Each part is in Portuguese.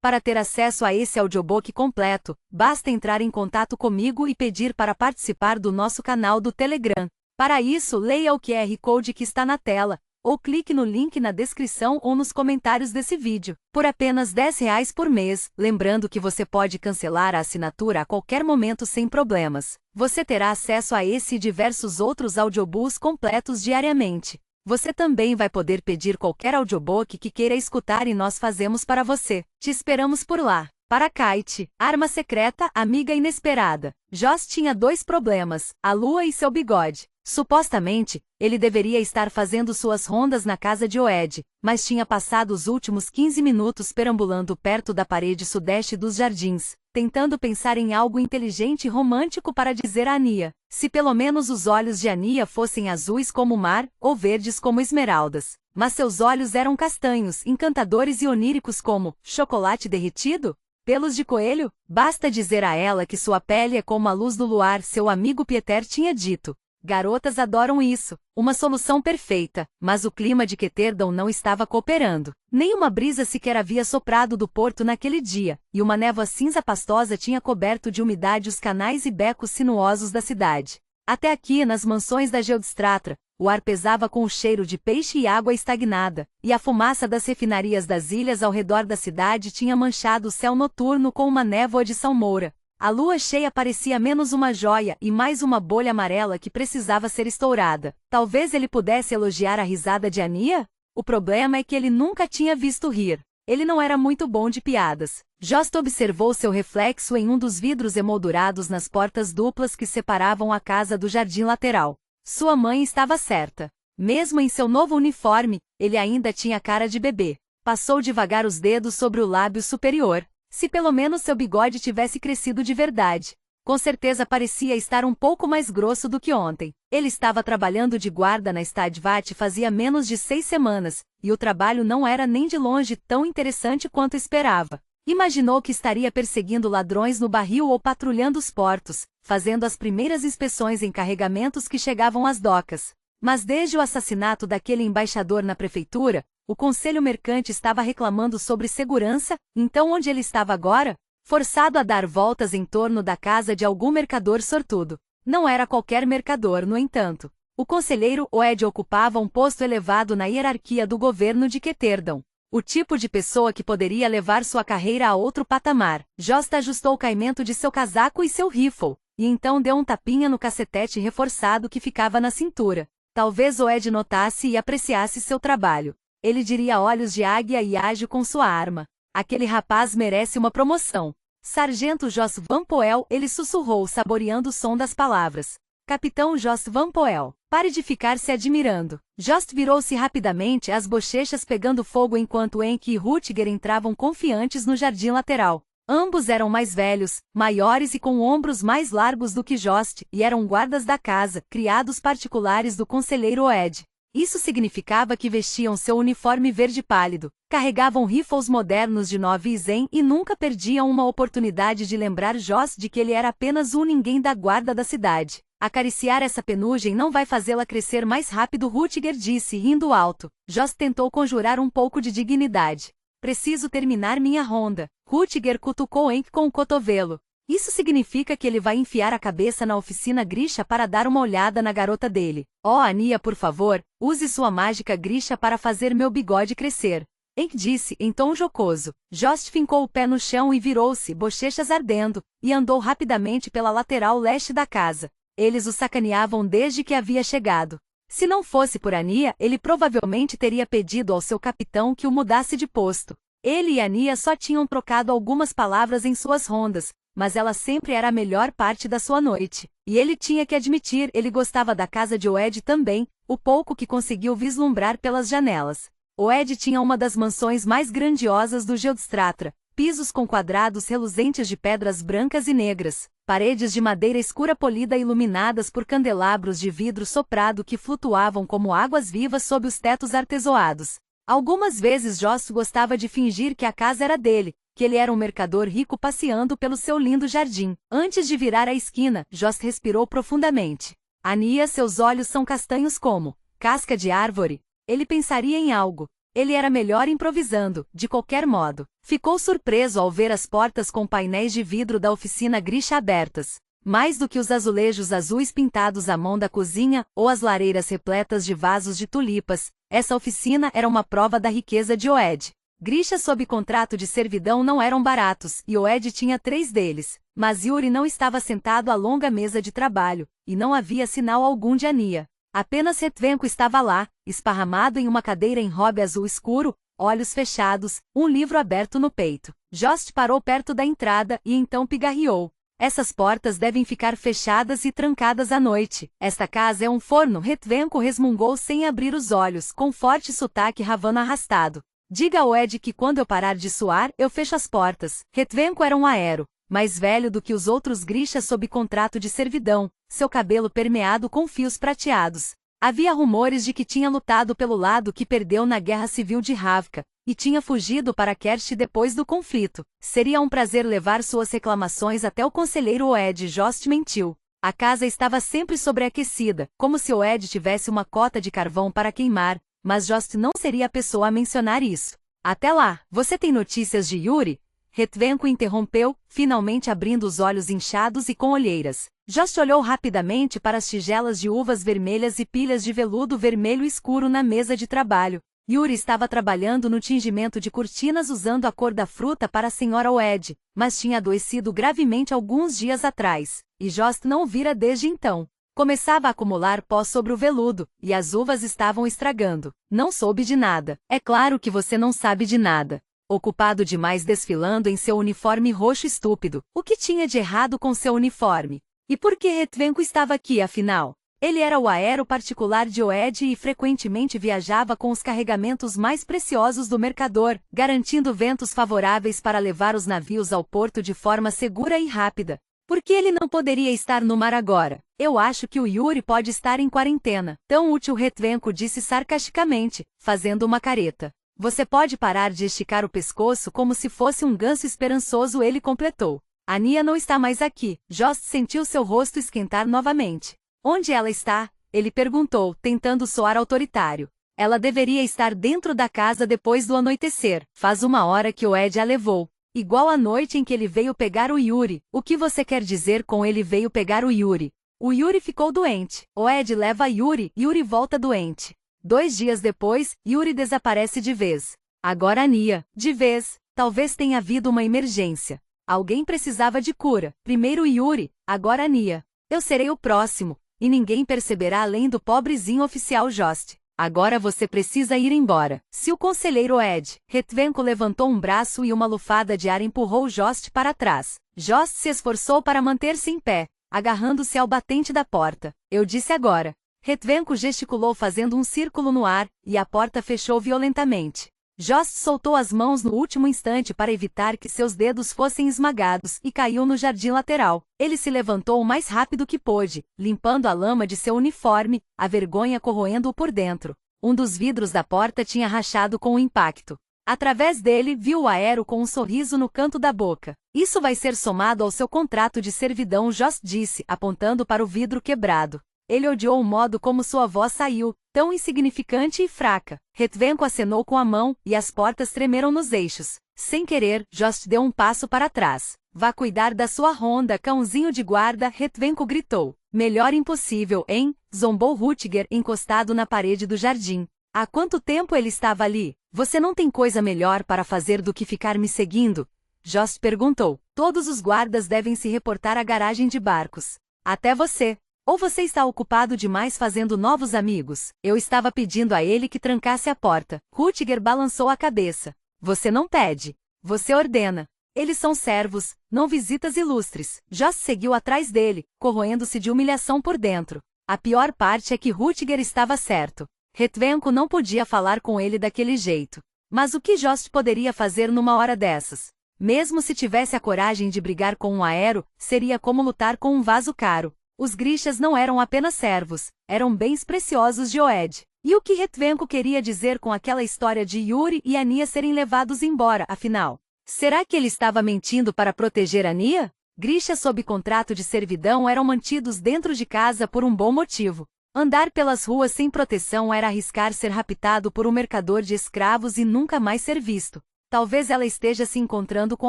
Para ter acesso a esse audiobook completo, basta entrar em contato comigo e pedir para participar do nosso canal do Telegram. Para isso, leia o QR Code que está na tela, ou clique no link na descrição ou nos comentários desse vídeo. Por apenas R$ 10 por mês, lembrando que você pode cancelar a assinatura a qualquer momento sem problemas. Você terá acesso a esse e diversos outros audiobooks completos diariamente. Você também vai poder pedir qualquer audiobook que queira escutar e nós fazemos para você. Te esperamos por lá. Para Kite, arma secreta, amiga inesperada. Joss tinha 2 problemas, a lua e seu bigode. Supostamente, ele deveria estar fazendo suas rondas na casa de Oed, mas tinha passado os últimos 15 minutos perambulando perto da parede sudeste dos jardins, tentando pensar em algo inteligente e romântico para dizer a Ania. Se pelo menos os olhos de Ania fossem azuis como o mar, ou verdes como esmeraldas. Mas seus olhos eram castanhos, encantadores e oníricos como chocolate derretido? Pelos de coelho? Basta dizer a ela que sua pele é como a luz do luar, seu amigo Pieter tinha dito. Garotas adoram isso, uma solução perfeita, mas o clima de Ketterdam não estava cooperando. Nenhuma brisa sequer havia soprado do porto naquele dia, e uma névoa cinza pastosa tinha coberto de umidade os canais e becos sinuosos da cidade. Até aqui, nas mansões da Geodestratra, o ar pesava com o cheiro de peixe e água estagnada, e a fumaça das refinarias das ilhas ao redor da cidade tinha manchado o céu noturno com uma névoa de salmoura. A lua cheia parecia menos uma joia e mais uma bolha amarela que precisava ser estourada. Talvez ele pudesse elogiar a risada de Ania? O problema é que ele nunca tinha visto rir. Ele não era muito bom de piadas. Jost observou seu reflexo em um dos vidros emoldurados nas portas duplas que separavam a casa do jardim lateral. Sua mãe estava certa. Mesmo em seu novo uniforme, ele ainda tinha cara de bebê. Passou devagar os dedos sobre o lábio superior. Se pelo menos seu bigode tivesse crescido de verdade. Com certeza parecia estar um pouco mais grosso do que ontem. Ele estava trabalhando de guarda na Stadvat fazia menos de 6 semanas, e o trabalho não era nem de longe tão interessante quanto esperava. Imaginou que estaria perseguindo ladrões no barril ou patrulhando os portos, fazendo as primeiras inspeções em carregamentos que chegavam às docas. Mas desde o assassinato daquele embaixador na prefeitura, o Conselho Mercante estava reclamando sobre segurança, então onde ele estava agora? Forçado a dar voltas em torno da casa de algum mercador sortudo. Não era qualquer mercador, no entanto. O conselheiro Oed ocupava um posto elevado na hierarquia do governo de Ketterdam. O tipo de pessoa que poderia levar sua carreira a outro patamar. Jost ajustou o caimento de seu casaco e seu rifle, e então deu um tapinha no cacetete reforçado que ficava na cintura. Talvez Oed notasse e apreciasse seu trabalho. Ele diria olhos de águia e ágil com sua arma. Aquele rapaz merece uma promoção. Sargento Jos Van Poel, ele sussurrou saboreando o som das palavras. Capitão Jos Van Poel, pare de ficar se admirando. Jost virou-se rapidamente, as bochechas pegando fogo enquanto Enki e Rutger entravam confiantes no jardim lateral. Ambos eram mais velhos, maiores e com ombros mais largos do que Jost, e eram guardas da casa, criados particulares do conselheiro Oed. Isso significava que vestiam seu uniforme verde pálido, carregavam rifles modernos de 9 Zen e nunca perdiam uma oportunidade de lembrar Jost de que ele era apenas um ninguém da guarda da cidade. Acariciar essa penugem não vai fazê-la crescer mais rápido, Rutger disse, rindo alto. Jost tentou conjurar um pouco de dignidade. Preciso terminar minha ronda. Rutger cutucou Enki com o cotovelo. Isso significa que ele vai enfiar a cabeça na oficina Grisha para dar uma olhada na garota dele. Oh, Ania, por favor, use sua mágica Grisha para fazer meu bigode crescer. Enki disse, em tom jocoso. Jost fincou o pé no chão e virou-se, bochechas ardendo, e andou rapidamente pela lateral leste da casa. Eles o sacaneavam desde que havia chegado. Se não fosse por Ania, ele provavelmente teria pedido ao seu capitão que o mudasse de posto. Ele e Ania só tinham trocado algumas palavras em suas rondas, mas ela sempre era a melhor parte da sua noite. E ele tinha que admitir, ele gostava da casa de Oed também, o pouco que conseguiu vislumbrar pelas janelas. Oed tinha uma das mansões mais grandiosas do Geodestratra, pisos com quadrados reluzentes de pedras brancas e negras, paredes de madeira escura polida iluminadas por candelabros de vidro soprado que flutuavam como águas vivas sob os tetos artesoados. Algumas vezes Joss gostava de fingir que a casa era dele, que ele era um mercador rico passeando pelo seu lindo jardim. Antes de virar a esquina, Jost respirou profundamente. Ania, seus olhos são castanhos como casca de árvore. Ele pensaria em algo. Ele era melhor improvisando, de qualquer modo. Ficou surpreso ao ver as portas com painéis de vidro da oficina Grisha abertas. Mais do que os azulejos azuis pintados à mão da cozinha ou as lareiras repletas de vasos de tulipas, essa oficina era uma prova da riqueza de Oed. Grisha sob contrato de servidão não eram baratos, e Oed tinha 3 deles. Mas Yuri não estava sentado à longa mesa de trabalho, e não havia sinal algum de Ania. Apenas Retvenko estava lá, esparramado em uma cadeira em robe azul escuro, olhos fechados, um livro aberto no peito. Jost parou perto da entrada e então pigarreou. Essas portas devem ficar fechadas e trancadas à noite. Esta casa é um forno, Retvenko resmungou sem abrir os olhos, com forte sotaque ravano arrastado. Diga ao Ed que quando eu parar de suar, eu fecho as portas. Retvenko era um aero, mais velho do que os outros Grishas sob contrato de servidão, seu cabelo permeado com fios prateados. Havia rumores de que tinha lutado pelo lado que perdeu na Guerra Civil de Ravka, e tinha fugido para Kerch depois do conflito. Seria um prazer levar suas reclamações até o conselheiro Oed. Jost mentiu. A casa estava sempre sobreaquecida, como se Oed tivesse uma cota de carvão para queimar, mas Jost não seria a pessoa a mencionar isso. Até lá, você tem notícias de Yuri? Retvenko interrompeu, finalmente abrindo os olhos inchados e com olheiras. Jost olhou rapidamente para as tigelas de uvas vermelhas e pilhas de veludo vermelho escuro na mesa de trabalho. Yuri estava trabalhando no tingimento de cortinas usando a cor da fruta para a senhora Oed, mas tinha adoecido gravemente alguns dias atrás, e Jost não o vira desde então. Começava a acumular pó sobre o veludo, e as uvas estavam estragando. Não soube de nada. É claro que você não sabe de nada. Ocupado demais desfilando em seu uniforme roxo estúpido. O que tinha de errado com seu uniforme? E por que Retvenko estava aqui, afinal? Ele era o aero particular de Oed e frequentemente viajava com os carregamentos mais preciosos do mercador, garantindo ventos favoráveis para levar os navios ao porto de forma segura e rápida. Por que ele não poderia estar no mar agora? Eu acho que o Yuri pode estar em quarentena. Tão útil, Retvenko disse sarcasticamente, fazendo uma careta. Você pode parar de esticar o pescoço como se fosse um ganso esperançoso, ele completou. Ania não está mais aqui. Jost sentiu seu rosto esquentar novamente. Onde ela está? Ele perguntou, tentando soar autoritário. Ela deveria estar dentro da casa depois do anoitecer. Faz 1 hora que Oed a levou. Igual a noite em que ele veio pegar o Yuri. O que você quer dizer com ele veio pegar o Yuri? O Yuri ficou doente. Oed leva Yuri, Yuri volta doente. 2 dias depois, Yuri desaparece de vez. Agora Ania, de vez. Talvez tenha havido uma emergência. Alguém precisava de cura. Primeiro Yuri, agora Ania. Eu serei o próximo, e ninguém perceberá além do pobrezinho oficial Jost. Agora você precisa ir embora. Se o conselheiro Ed. Retvenko levantou um braço e uma lufada de ar empurrou Jost para trás. Jost se esforçou para manter-se em pé, agarrando-se ao batente da porta. Eu disse agora. Retvenko gesticulou fazendo um círculo no ar, e a porta fechou violentamente. Jost soltou as mãos no último instante para evitar que seus dedos fossem esmagados e caiu no jardim lateral. Ele se levantou o mais rápido que pôde, limpando a lama de seu uniforme, a vergonha corroendo-o por dentro. Um dos vidros da porta tinha rachado com o impacto. Através dele, viu o aero com um sorriso no canto da boca. Isso vai ser somado ao seu contrato de servidão, Jost disse, apontando para o vidro quebrado. Ele odiou o modo como sua voz saiu, tão insignificante e fraca. Retvenko acenou com a mão, e as portas tremeram nos eixos. Sem querer, Jost deu um passo para trás. Vá cuidar da sua ronda, cãozinho de guarda, Retvenko gritou. Melhor impossível, hein? Zombou Rutger encostado na parede do jardim. Há quanto tempo ele estava ali? Você não tem coisa melhor para fazer do que ficar me seguindo? Jost perguntou. Todos os guardas devem se reportar à garagem de barcos. Até você. Ou você está ocupado demais fazendo novos amigos? Eu estava pedindo a ele que trancasse a porta. Rutger balançou a cabeça. Você não pede. Você ordena. Eles são servos, não visitas ilustres. Jost seguiu atrás dele, corroendo-se de humilhação por dentro. A pior parte é que Rutger estava certo. Retvenko não podia falar com ele daquele jeito. Mas o que Jost poderia fazer numa hora dessas? Mesmo se tivesse a coragem de brigar com um aero, seria como lutar com um vaso caro. Os Grishas não eram apenas servos, eram bens preciosos de Oed. E o que Retvenko queria dizer com aquela história de Yuri e Ania serem levados embora, afinal? Será que ele estava mentindo para proteger Ania? Grishas sob contrato de servidão eram mantidos dentro de casa por um bom motivo. Andar pelas ruas sem proteção era arriscar ser raptado por um mercador de escravos e nunca mais ser visto. Talvez ela esteja se encontrando com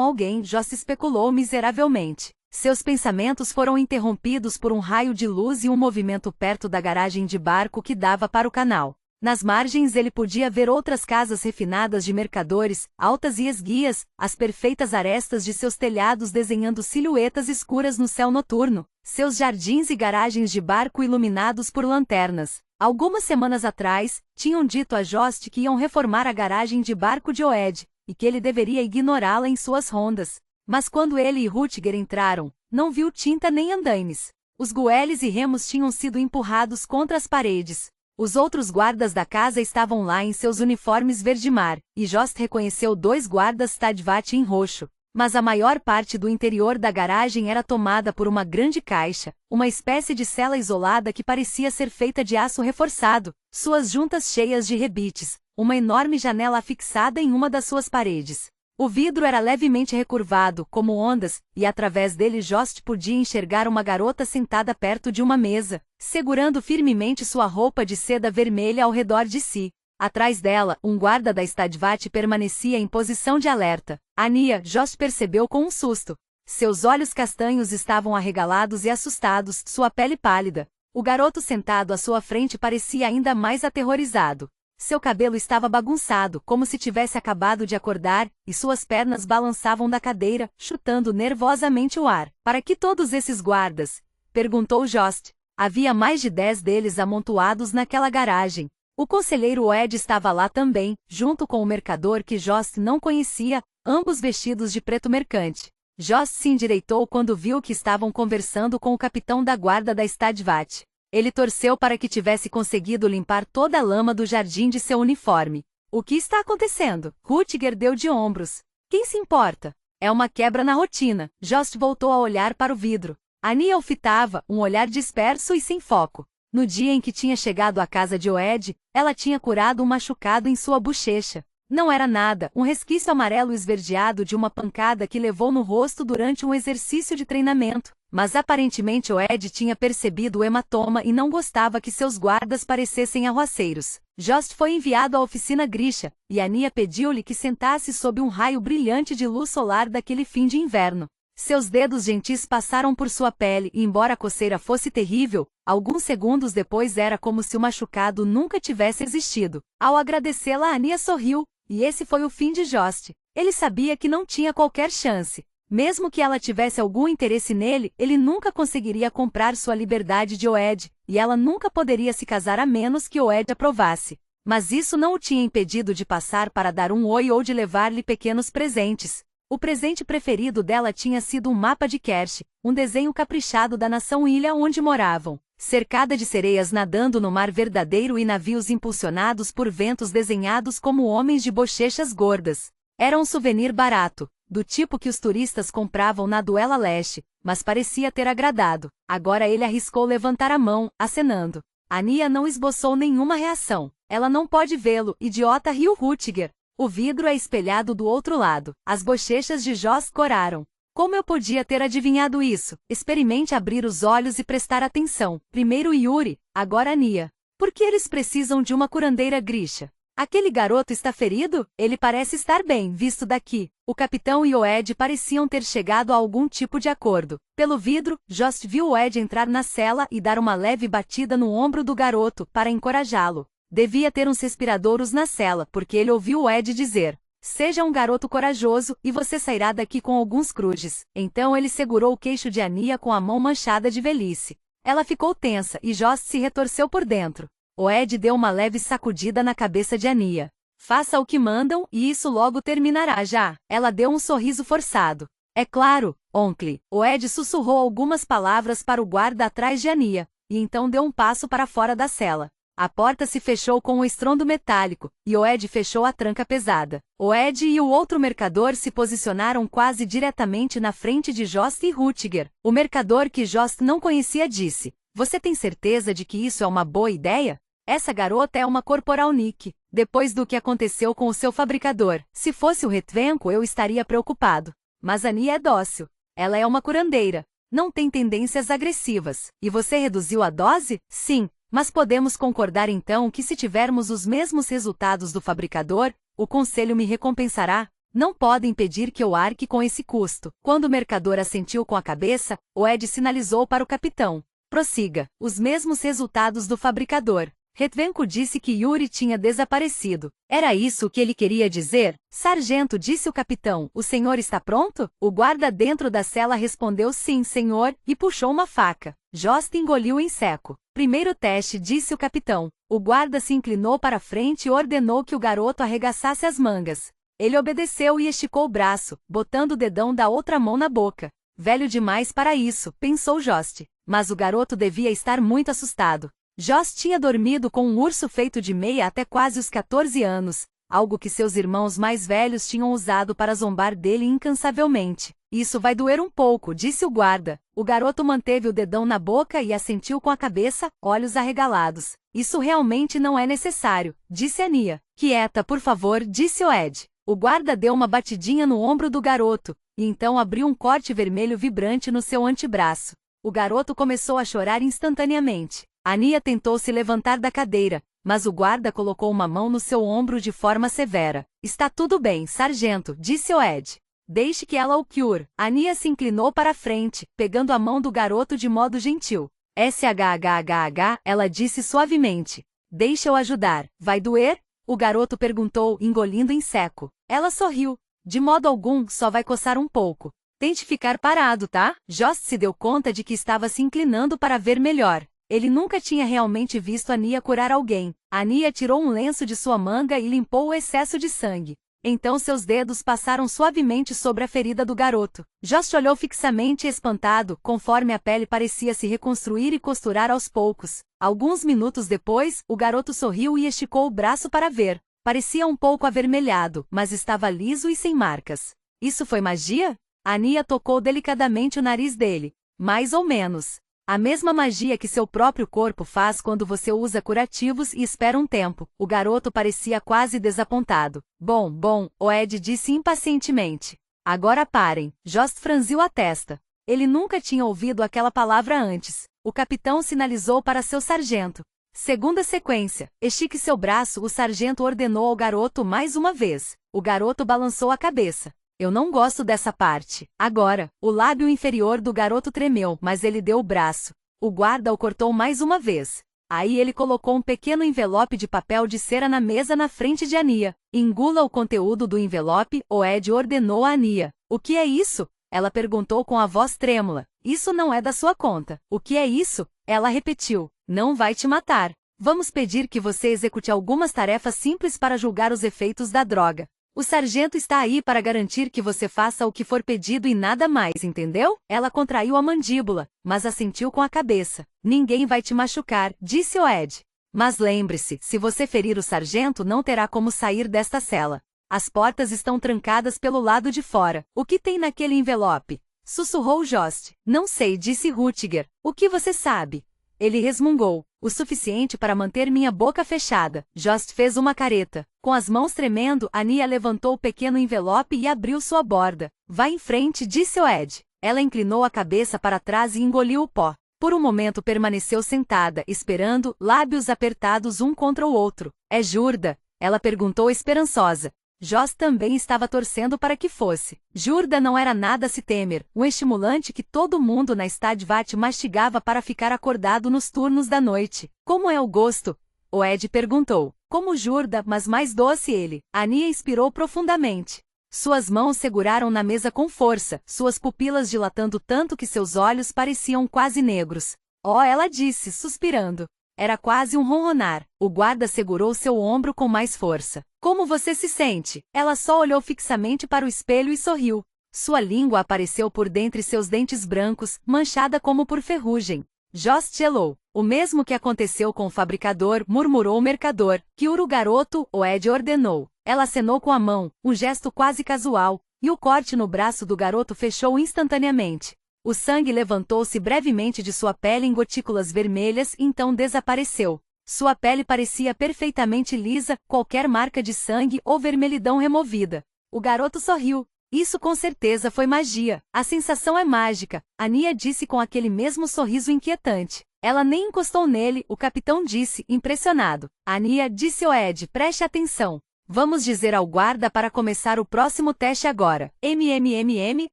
alguém, Jost especulou miseravelmente. Seus pensamentos foram interrompidos por um raio de luz e um movimento perto da garagem de barco que dava para o canal. Nas margens ele podia ver outras casas refinadas de mercadores, altas e esguias, as perfeitas arestas de seus telhados desenhando silhuetas escuras no céu noturno, seus jardins e garagens de barco iluminados por lanternas. Algumas semanas atrás, tinham dito a Jost que iam reformar a garagem de barco de Oed, e que ele deveria ignorá-la em suas rondas. Mas quando ele e Rüdiger entraram, não viu tinta nem andaimes. Os goeles e remos tinham sido empurrados contra as paredes. Os outros guardas da casa estavam lá em seus uniformes verde-mar, e Jost reconheceu 2 guardas Stadvat em roxo. Mas a maior parte do interior da garagem era tomada por uma grande caixa, uma espécie de cela isolada que parecia ser feita de aço reforçado, suas juntas cheias de rebites, uma enorme janela afixada em uma das suas paredes. O vidro era levemente recurvado, como ondas, e através dele Jost podia enxergar uma garota sentada perto de uma mesa, segurando firmemente sua roupa de seda vermelha ao redor de si. Atrás dela, um guarda da Stadvat permanecia em posição de alerta. Ania, Jost percebeu com um susto. Seus olhos castanhos estavam arregalados e assustados, sua pele pálida. O garoto sentado à sua frente parecia ainda mais aterrorizado. Seu cabelo estava bagunçado, como se tivesse acabado de acordar, e suas pernas balançavam da cadeira, chutando nervosamente o ar. Para que todos esses guardas? Perguntou Jost. Havia mais de 10 deles amontoados naquela garagem. O conselheiro Oed estava lá também, junto com o mercador que Jost não conhecia, ambos vestidos de preto mercante. Jost se endireitou quando viu que estavam conversando com o capitão da guarda da Stadvat. Ele torceu para que tivesse conseguido limpar toda a lama do jardim de seu uniforme. O que está acontecendo? Rüdiger deu de ombros. Quem se importa? É uma quebra na rotina. Jost voltou a olhar para o vidro. Ania o fitava, um olhar disperso e sem foco. No dia em que tinha chegado à casa de Oed, ela tinha curado um machucado em sua bochecha. Não era nada, um resquício amarelo esverdeado de uma pancada que levou no rosto durante um exercício de treinamento. Mas aparentemente Oed tinha percebido o hematoma e não gostava que seus guardas parecessem arruaceiros. Jost foi enviado à oficina Grisha, e Ania pediu-lhe que sentasse sob um raio brilhante de luz solar daquele fim de inverno. Seus dedos gentis passaram por sua pele e, embora a coceira fosse terrível, alguns segundos depois era como se o machucado nunca tivesse existido. Ao agradecê-la, Ania sorriu, e esse foi o fim de Jost. Ele sabia que não tinha qualquer chance. Mesmo que ela tivesse algum interesse nele, ele nunca conseguiria comprar sua liberdade de Oed, e ela nunca poderia se casar a menos que Oed aprovasse. Mas isso não o tinha impedido de passar para dar um oi ou de levar-lhe pequenos presentes. O presente preferido dela tinha sido um mapa de Kersh, um desenho caprichado da nação-ilha onde moravam, cercada de sereias nadando no mar verdadeiro e navios impulsionados por ventos desenhados como homens de bochechas gordas. Era um souvenir barato, do tipo que os turistas compravam na Duela Leste, mas parecia ter agradado. Agora ele arriscou levantar a mão, acenando. Ania não esboçou nenhuma reação. Ela não pode vê-lo, idiota, riu Rüdiger. O vidro é espelhado do outro lado. As bochechas de Jost coraram. Como eu podia ter adivinhado isso? Experimente abrir os olhos e prestar atenção. Primeiro Yuri, agora Ania. Por que eles precisam de uma curandeira Grisha? Aquele garoto está ferido? Ele parece estar bem, visto daqui. O capitão e Oed pareciam ter chegado a algum tipo de acordo. Pelo vidro, Jost viu Oed entrar na cela e dar uma leve batida no ombro do garoto, para encorajá-lo. Devia ter uns respiradouros na cela, porque ele ouviu Oed dizer: "Seja um garoto corajoso, e você sairá daqui com alguns crujes." Então ele segurou o queixo de Ania com a mão manchada de velhice. Ela ficou tensa, e Jost se retorceu por dentro. Oed deu uma leve sacudida na cabeça de Ania. "Faça o que mandam, e isso logo terminará já." Ela deu um sorriso forçado. "É claro, oncle." Oed sussurrou algumas palavras para o guarda atrás de Ania, e então deu um passo para fora da cela. A porta se fechou com um estrondo metálico, e Oed fechou a tranca pesada. Oed e o outro mercador se posicionaram quase diretamente na frente de Jost e Rüdiger. O mercador que Jost não conhecia disse: "Você tem certeza de que isso é uma boa ideia? Essa garota é uma corporalnik. Depois do que aconteceu com o seu fabricador, se fosse o Retvenko eu estaria preocupado. Mas Ania é dócil. Ela é uma curandeira. Não tem tendências agressivas. E você reduziu a dose? Sim. Mas podemos concordar então que se tivermos os mesmos resultados do fabricador, o conselho me recompensará? Não podem pedir que eu arque com esse custo. Quando o mercador assentiu com a cabeça, o Ed sinalizou para o capitão. Prossiga. Os mesmos resultados do fabricador. Retvenko disse que Yuri tinha desaparecido. Era isso o que ele queria dizer? Sargento, disse o capitão. O senhor está pronto? O guarda dentro da cela respondeu sim, senhor, e puxou uma faca. Jost engoliu em seco. Primeiro teste, disse o capitão. O guarda se inclinou para frente e ordenou que o garoto arregaçasse as mangas. Ele obedeceu e esticou o braço, botando o dedão da outra mão na boca. Velho demais para isso, pensou Jost. Mas o garoto devia estar muito assustado. Jost tinha dormido com um urso feito de meia até quase os 14 anos, algo que seus irmãos mais velhos tinham usado para zombar dele incansavelmente. Isso vai doer um pouco, disse o guarda. O garoto manteve o dedão na boca e assentiu com a cabeça, olhos arregalados. Isso realmente não é necessário, disse Ania. Quieta, por favor, disse o Ed. O guarda deu uma batidinha no ombro do garoto, e então abriu um corte vermelho vibrante no seu antebraço. O garoto começou a chorar instantaneamente. Ania tentou se levantar da cadeira, mas o guarda colocou uma mão no seu ombro de forma severa. Está tudo bem, sargento, disse o Ed. Deixe que ela o cure. Ania se inclinou para a frente, pegando a mão do garoto de modo gentil. SHHHH, ela disse suavemente. Deixa eu ajudar. Vai doer? O garoto perguntou, engolindo em seco. Ela sorriu. De modo algum, só vai coçar um pouco. Tente ficar parado, tá? Jost se deu conta de que estava se inclinando para ver melhor. Ele nunca tinha realmente visto Ania curar alguém. Ania tirou um lenço de sua manga e limpou o excesso de sangue. Então seus dedos passaram suavemente sobre a ferida do garoto. Jost olhou fixamente e espantado, conforme a pele parecia se reconstruir e costurar aos poucos. Alguns minutos depois, o garoto sorriu e esticou o braço para ver. Parecia um pouco avermelhado, mas estava liso e sem marcas. Isso foi magia? Ania tocou delicadamente o nariz dele. Mais ou menos. A mesma magia que seu próprio corpo faz quando você usa curativos e espera um tempo. O garoto parecia quase desapontado. Bom, o Ed disse impacientemente. Agora parem. Jost franziu a testa. Ele nunca tinha ouvido aquela palavra antes. O capitão sinalizou para seu sargento. Segunda sequência. Estique seu braço, o sargento ordenou ao garoto mais uma vez. O garoto balançou a cabeça. Eu não gosto dessa parte. Agora, o lábio inferior do garoto tremeu, mas ele deu o braço. O guarda o cortou mais uma vez. Aí ele colocou um pequeno envelope de papel de cera na mesa na frente de Ania. Engula o conteúdo do envelope, o Ed ordenou a Ania. O que é isso? Ela perguntou com a voz trêmula. Isso não é da sua conta. O que é isso? Ela repetiu. Não vai te matar. Vamos pedir que você execute algumas tarefas simples para julgar os efeitos da droga. O sargento está aí para garantir que você faça o que for pedido e nada mais, entendeu? Ela contraiu a mandíbula, mas assentiu com a cabeça. Ninguém vai te machucar, disse o Ed. Mas lembre-se, se você ferir o sargento não terá como sair desta cela. As portas estão trancadas pelo lado de fora. O que tem naquele envelope? Sussurrou Jost. Não sei, disse Rüdiger. O que você sabe? Ele resmungou. O suficiente para manter minha boca fechada. Jost fez uma careta. Com as mãos tremendo, Ania levantou o pequeno envelope e abriu sua borda. Vá em frente, disse o Ed. Ela inclinou a cabeça para trás e engoliu o pó. Por um momento permaneceu sentada, esperando, lábios apertados um contra o outro. É Jurda? Ela perguntou esperançosa. Jost também estava torcendo para que fosse. Jurda não era nada a se temer, um estimulante que todo mundo na Stadvat mastigava para ficar acordado nos turnos da noite. Como é o gosto? O Ed perguntou. Como Jurda, mas mais doce ele. Ania inspirou profundamente. Suas mãos seguraram na mesa com força, suas pupilas dilatando tanto que seus olhos pareciam quase negros. Oh, ela disse, suspirando. Era quase um ronronar. O guarda segurou seu ombro com mais força. Como você se sente? Ela só olhou fixamente para o espelho e sorriu. Sua língua apareceu por dentre seus dentes brancos, manchada como por ferrugem. Jost gelou. O mesmo que aconteceu com o fabricador, murmurou o mercador. Cure o garoto, o Ed ordenou. Ela acenou com a mão, um gesto quase casual, e o corte no braço do garoto fechou instantaneamente. O sangue levantou-se brevemente de sua pele em gotículas vermelhas e então desapareceu. Sua pele parecia perfeitamente lisa, qualquer marca de sangue ou vermelhidão removida. O garoto sorriu. Isso com certeza foi magia. A sensação é mágica, Ania disse com aquele mesmo sorriso inquietante. Ela nem encostou nele, o capitão disse, impressionado. Ania, disse Ed, preste atenção. Vamos dizer ao guarda para começar o próximo teste agora.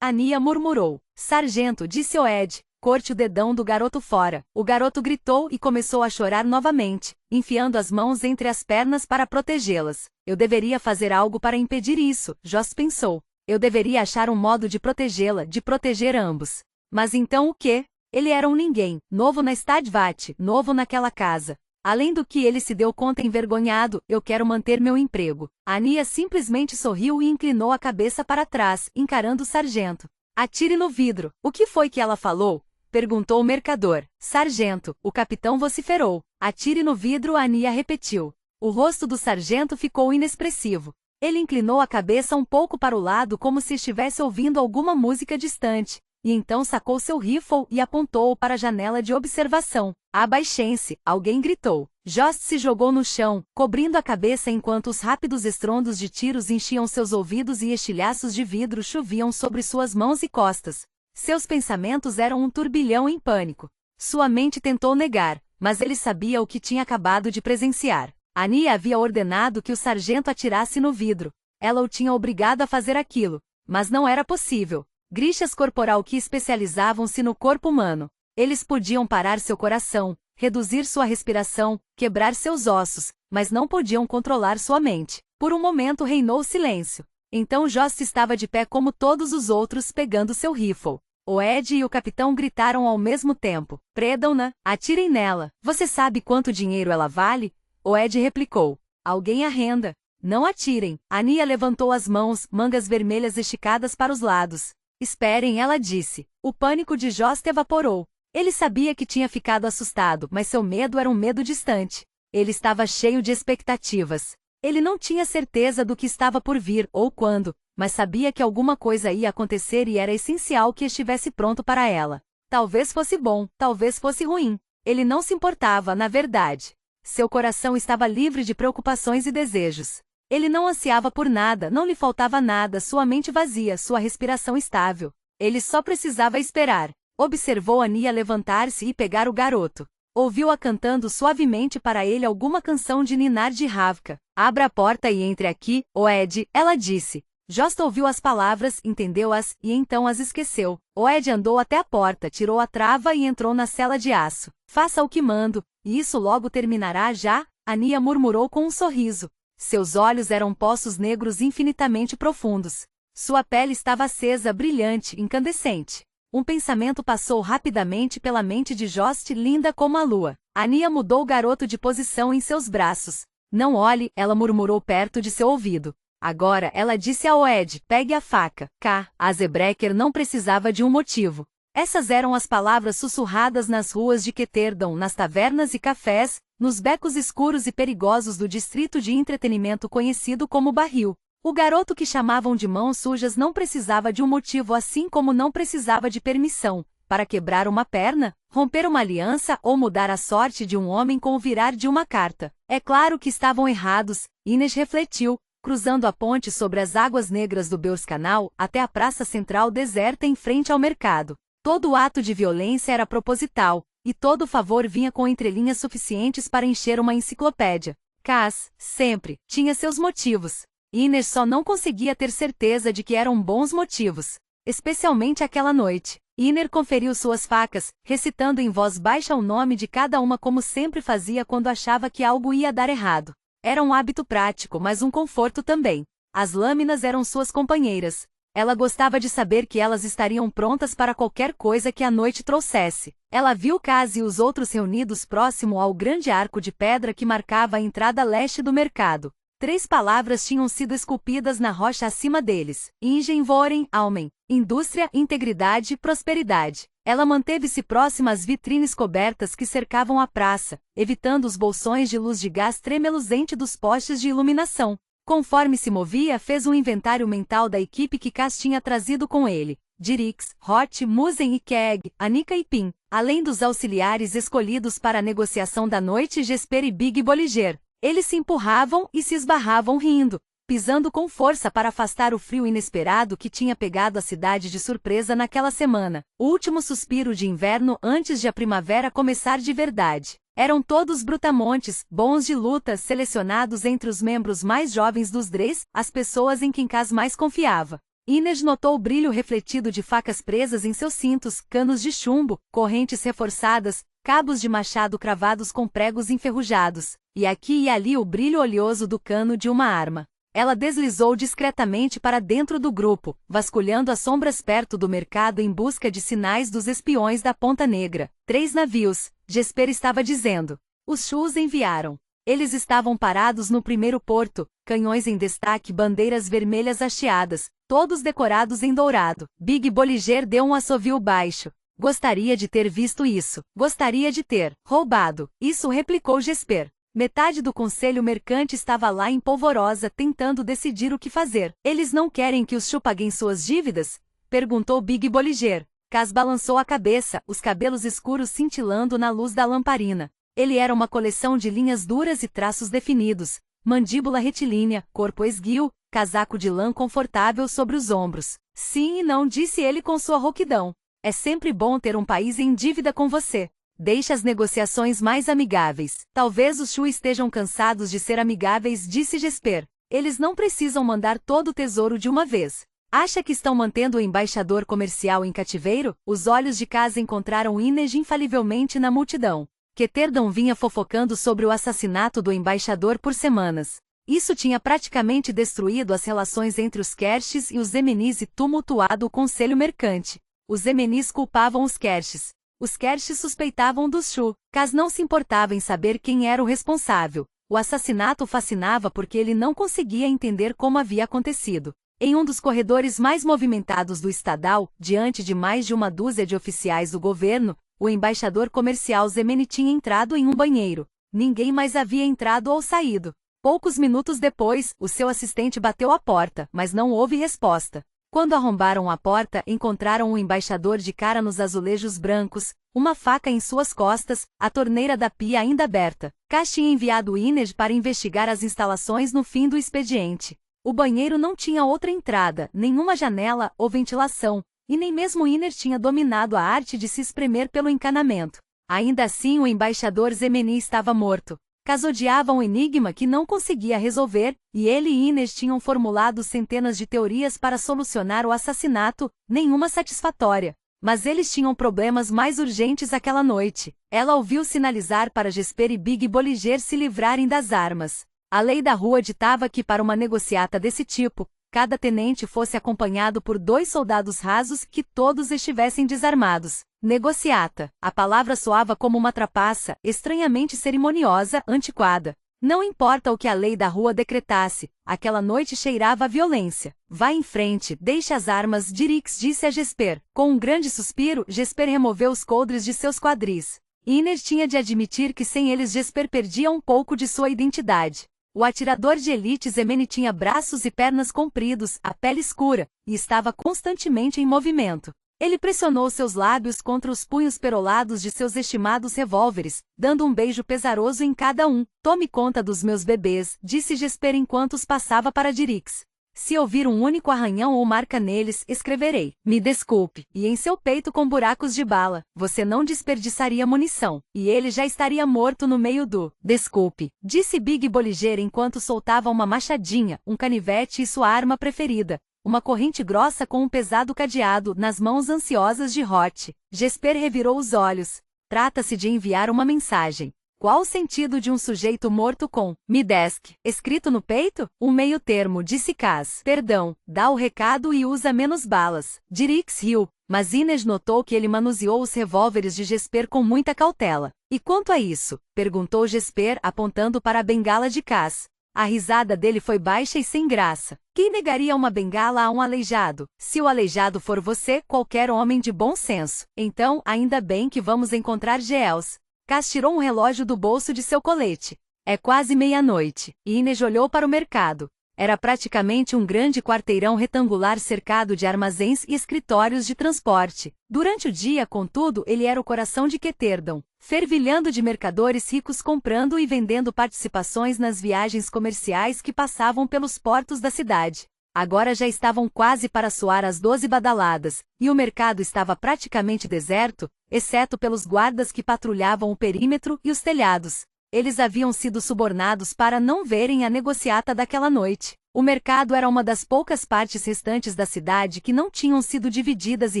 Ania murmurou. Sargento, disse Ed, corte o dedão do garoto fora. O garoto gritou e começou a chorar novamente, enfiando as mãos entre as pernas para protegê-las. Eu deveria fazer algo para impedir isso, Joss pensou. Eu deveria achar um modo de protegê-la, de proteger ambos. Mas então o quê? Ele era um ninguém, novo na Stadvat, novo naquela casa. Além do que ele se deu conta envergonhado, eu quero manter meu emprego. Ania simplesmente sorriu e inclinou a cabeça para trás, encarando o sargento. Atire no vidro. O que foi que ela falou? Perguntou o mercador. Sargento, o capitão vociferou. Atire no vidro, Ania repetiu. O rosto do sargento ficou inexpressivo. Ele inclinou a cabeça um pouco para o lado como se estivesse ouvindo alguma música distante. E então sacou seu rifle e apontou-o para a janela de observação. Abaixem-se, alguém gritou. Jost se jogou no chão, cobrindo a cabeça enquanto os rápidos estrondos de tiros enchiam seus ouvidos e estilhaços de vidro choviam sobre suas mãos e costas. Seus pensamentos eram um turbilhão em pânico. Sua mente tentou negar, mas ele sabia o que tinha acabado de presenciar. Ania havia ordenado que o sargento atirasse no vidro. Ela o tinha obrigado a fazer aquilo, mas não era possível. Grixas corporal que especializavam-se no corpo humano. Eles podiam parar seu coração, reduzir sua respiração, quebrar seus ossos, mas não podiam controlar sua mente. Por um momento reinou silêncio. Então Jost estava de pé como todos os outros, pegando seu rifle. O Ed e o capitão gritaram ao mesmo tempo. Prendam-na, atirem nela. Você sabe quanto dinheiro ela vale? O Ed replicou. Alguém a renda. Não atirem. Ania levantou as mãos, mangas vermelhas esticadas para os lados. Esperem, ela disse. O pânico de Jost evaporou. Ele sabia que tinha ficado assustado, mas seu medo era um medo distante. Ele estava cheio de expectativas. Ele não tinha certeza do que estava por vir ou quando, mas sabia que alguma coisa ia acontecer e era essencial que estivesse pronto para ela. Talvez fosse bom, talvez fosse ruim. Ele não se importava, na verdade. Seu coração estava livre de preocupações e desejos. Ele não ansiava por nada, não lhe faltava nada, sua mente vazia, sua respiração estável. Ele só precisava esperar. Observou Ania levantar-se e pegar o garoto. Ouviu-a cantando suavemente para ele alguma canção de Ninar de Ravka. Abra a porta e entre aqui, o Ed, ela disse. Jost ouviu as palavras, entendeu-as, e então as esqueceu. O Ed andou até a porta, tirou a trava e entrou na cela de aço. Faça o que mando, e isso logo terminará já, Ania murmurou com um sorriso. Seus olhos eram poços negros infinitamente profundos. Sua pele estava acesa, brilhante, incandescente. Um pensamento passou rapidamente pela mente de Jost, linda como a lua. Ania mudou o garoto de posição em seus braços. Não olhe, ela murmurou perto de seu ouvido. Agora, ela disse a Ed, pegue a faca. A Zebreker não precisava de um motivo. Essas eram as palavras sussurradas nas ruas de Ketterdam, nas tavernas e cafés, nos becos escuros e perigosos do distrito de entretenimento conhecido como Barril. O garoto que chamavam de mãos sujas não precisava de um motivo, assim como não precisava de permissão para quebrar uma perna, romper uma aliança ou mudar a sorte de um homem com o virar de uma carta. É claro que estavam errados, Ines refletiu, cruzando a ponte sobre as águas negras do Beus-Canal até a praça central deserta em frente ao mercado. Todo ato de violência era proposital, e todo favor vinha com entrelinhas suficientes para encher uma enciclopédia. Cass, sempre, tinha seus motivos. Ines só não conseguia ter certeza de que eram bons motivos. Especialmente aquela noite. Iner conferiu suas facas, recitando em voz baixa o nome de cada uma como sempre fazia quando achava que algo ia dar errado. Era um hábito prático, mas um conforto também. As lâminas eram suas companheiras. Ela gostava de saber que elas estariam prontas para qualquer coisa que a noite trouxesse. Ela viu Cass e os outros reunidos próximo ao grande arco de pedra que marcava a entrada leste do mercado. 3 palavras tinham sido esculpidas na rocha acima deles. Ingen Voren Almen. Indústria, integridade, prosperidade. Ela manteve-se próxima às vitrines cobertas que cercavam a praça, evitando os bolsões de luz de gás tremeluzente dos postes de iluminação. Conforme se movia, fez um inventário mental da equipe que Cass tinha trazido com ele. Dirix, Hort, Musen e Keg, Anika e Pin, além dos auxiliares escolhidos para a negociação da noite, Jesper e Big Bolliger. Eles se empurravam e se esbarravam rindo. pisando com força para afastar o frio inesperado que tinha pegado a cidade de surpresa naquela semana. O último suspiro de inverno antes de a primavera começar de verdade. Eram todos brutamontes, bons de lutas, selecionados entre os membros mais jovens dos Dreis, as pessoas em quem Kaz mais confiava. Inês notou o brilho refletido de facas presas em seus cintos, canos de chumbo, correntes reforçadas, cabos de machado cravados com pregos enferrujados, e aqui e ali o brilho oleoso do cano de uma arma. Ela deslizou discretamente para dentro do grupo, vasculhando as sombras perto do mercado em busca de sinais dos espiões da Ponta Negra. 3 navios, Jesper estava dizendo. Os Shus enviaram. Eles estavam parados no primeiro porto, canhões em destaque, bandeiras vermelhas hasteadas, todos decorados em dourado. Big Bolliger deu um assovio baixo. Gostaria de ter visto isso. Gostaria de ter roubado. Isso, replicou Jesper. Metade do conselho mercante estava lá em polvorosa tentando decidir o que fazer. Eles não querem que os Shu paguem suas dívidas? Perguntou Big Bolliger. Kaz balançou a cabeça, os cabelos escuros cintilando na luz da lamparina. Ele era uma coleção de linhas duras e traços definidos, mandíbula retilínea, corpo esguio, casaco de lã confortável sobre os ombros. Sim e não, disse ele com sua rouquidão. É sempre bom ter um país em dívida com você. Deixe as negociações mais amigáveis. Talvez os Shu estejam cansados de ser amigáveis, disse Jesper. Eles não precisam mandar todo o tesouro de uma vez. Acha que estão mantendo o embaixador comercial em cativeiro? Os olhos de Kaz encontraram Inês infalivelmente na multidão. Keterdon vinha fofocando sobre o assassinato do embaixador por semanas. Isso tinha praticamente destruído as relações entre os Kershes e os Zemenis e tumultuado o conselho mercante. Os Zemenis culpavam os Kershes. Os Kershes suspeitavam dos Shu. Kaz não se importava em saber quem era o responsável. O assassinato o fascinava porque ele não conseguia entender como havia acontecido. Em um dos corredores mais movimentados do Estadal, diante de mais de uma dúzia de oficiais do governo, o embaixador comercial Zemeni tinha entrado em um banheiro. Ninguém mais havia entrado ou saído. Poucos minutos depois, o seu assistente bateu à porta, mas não houve resposta. Quando arrombaram a porta, encontraram o embaixador de cara nos azulejos brancos, uma faca em suas costas, a torneira da pia ainda aberta. Kaz tinha enviado Inês para investigar as instalações no fim do expediente. O banheiro não tinha outra entrada, nenhuma janela ou ventilação, e nem mesmo Inês tinha dominado a arte de se espremer pelo encanamento. Ainda assim, o embaixador Zemeni estava morto. Kaz odiava um enigma que não conseguia resolver, e ele e Inês tinham formulado centenas de teorias para solucionar o assassinato, nenhuma satisfatória. Mas eles tinham problemas mais urgentes aquela noite. Ela ouviu sinalizar para Jesper e Big Bolliger se livrarem das armas. A lei da rua ditava que para uma negociata desse tipo, cada tenente fosse acompanhado por 2 soldados rasos que todos estivessem desarmados. Negociata. A palavra soava como uma trapaça, estranhamente cerimoniosa, antiquada. Não importa o que a lei da rua decretasse, aquela noite cheirava a violência. Vá em frente, deixe as armas, Dirix disse a Jesper. Com um grande suspiro, Jesper removeu os coldres de seus quadris. Inês tinha de admitir que sem eles Jesper perdia um pouco de sua identidade. O atirador de elite Zemeni tinha braços e pernas compridos, a pele escura, e estava constantemente em movimento. Ele pressionou seus lábios contra os punhos perolados de seus estimados revólveres, dando um beijo pesaroso em cada um. Tome conta dos meus bebês, disse Jesper enquanto os passava para Dirix. Se ouvir um único arranhão ou marca neles, escreverei. Me desculpe. E em seu peito com buracos de bala, você não desperdiçaria munição. E ele já estaria morto no meio do... Desculpe, disse Big Bolliger enquanto soltava uma machadinha, um canivete e sua arma preferida. Uma corrente grossa com um pesado cadeado nas mãos ansiosas de Hot. Jesper revirou os olhos. Trata-se de enviar uma mensagem. Qual o sentido de um sujeito morto com Midesk escrito no peito? Um meio termo, disse Kaz. Perdão, dá o recado e usa menos balas. Dirix riu, mas Inês notou que ele manuseou os revólveres de Jesper com muita cautela. E quanto a isso? Perguntou Jesper apontando para a bengala de Kaz. A risada dele foi baixa e sem graça. Quem negaria uma bengala a um aleijado? Se o aleijado for você, qualquer homem de bom senso. Então, ainda bem que vamos encontrar Geels. Kaz tirou um relógio do bolso de seu colete. É quase meia-noite. Inês olhou para o mercado. Era praticamente um grande quarteirão retangular cercado de armazéns e escritórios de transporte. Durante o dia, contudo, ele era o coração de Ketterdam, fervilhando de mercadores ricos comprando e vendendo participações nas viagens comerciais que passavam pelos portos da cidade. Agora já estavam quase para soar as 12 badaladas, e o mercado estava praticamente deserto, exceto pelos guardas que patrulhavam o perímetro e os telhados. Eles haviam sido subornados para não verem a negociata daquela noite. O mercado era uma das poucas partes restantes da cidade que não tinham sido divididas e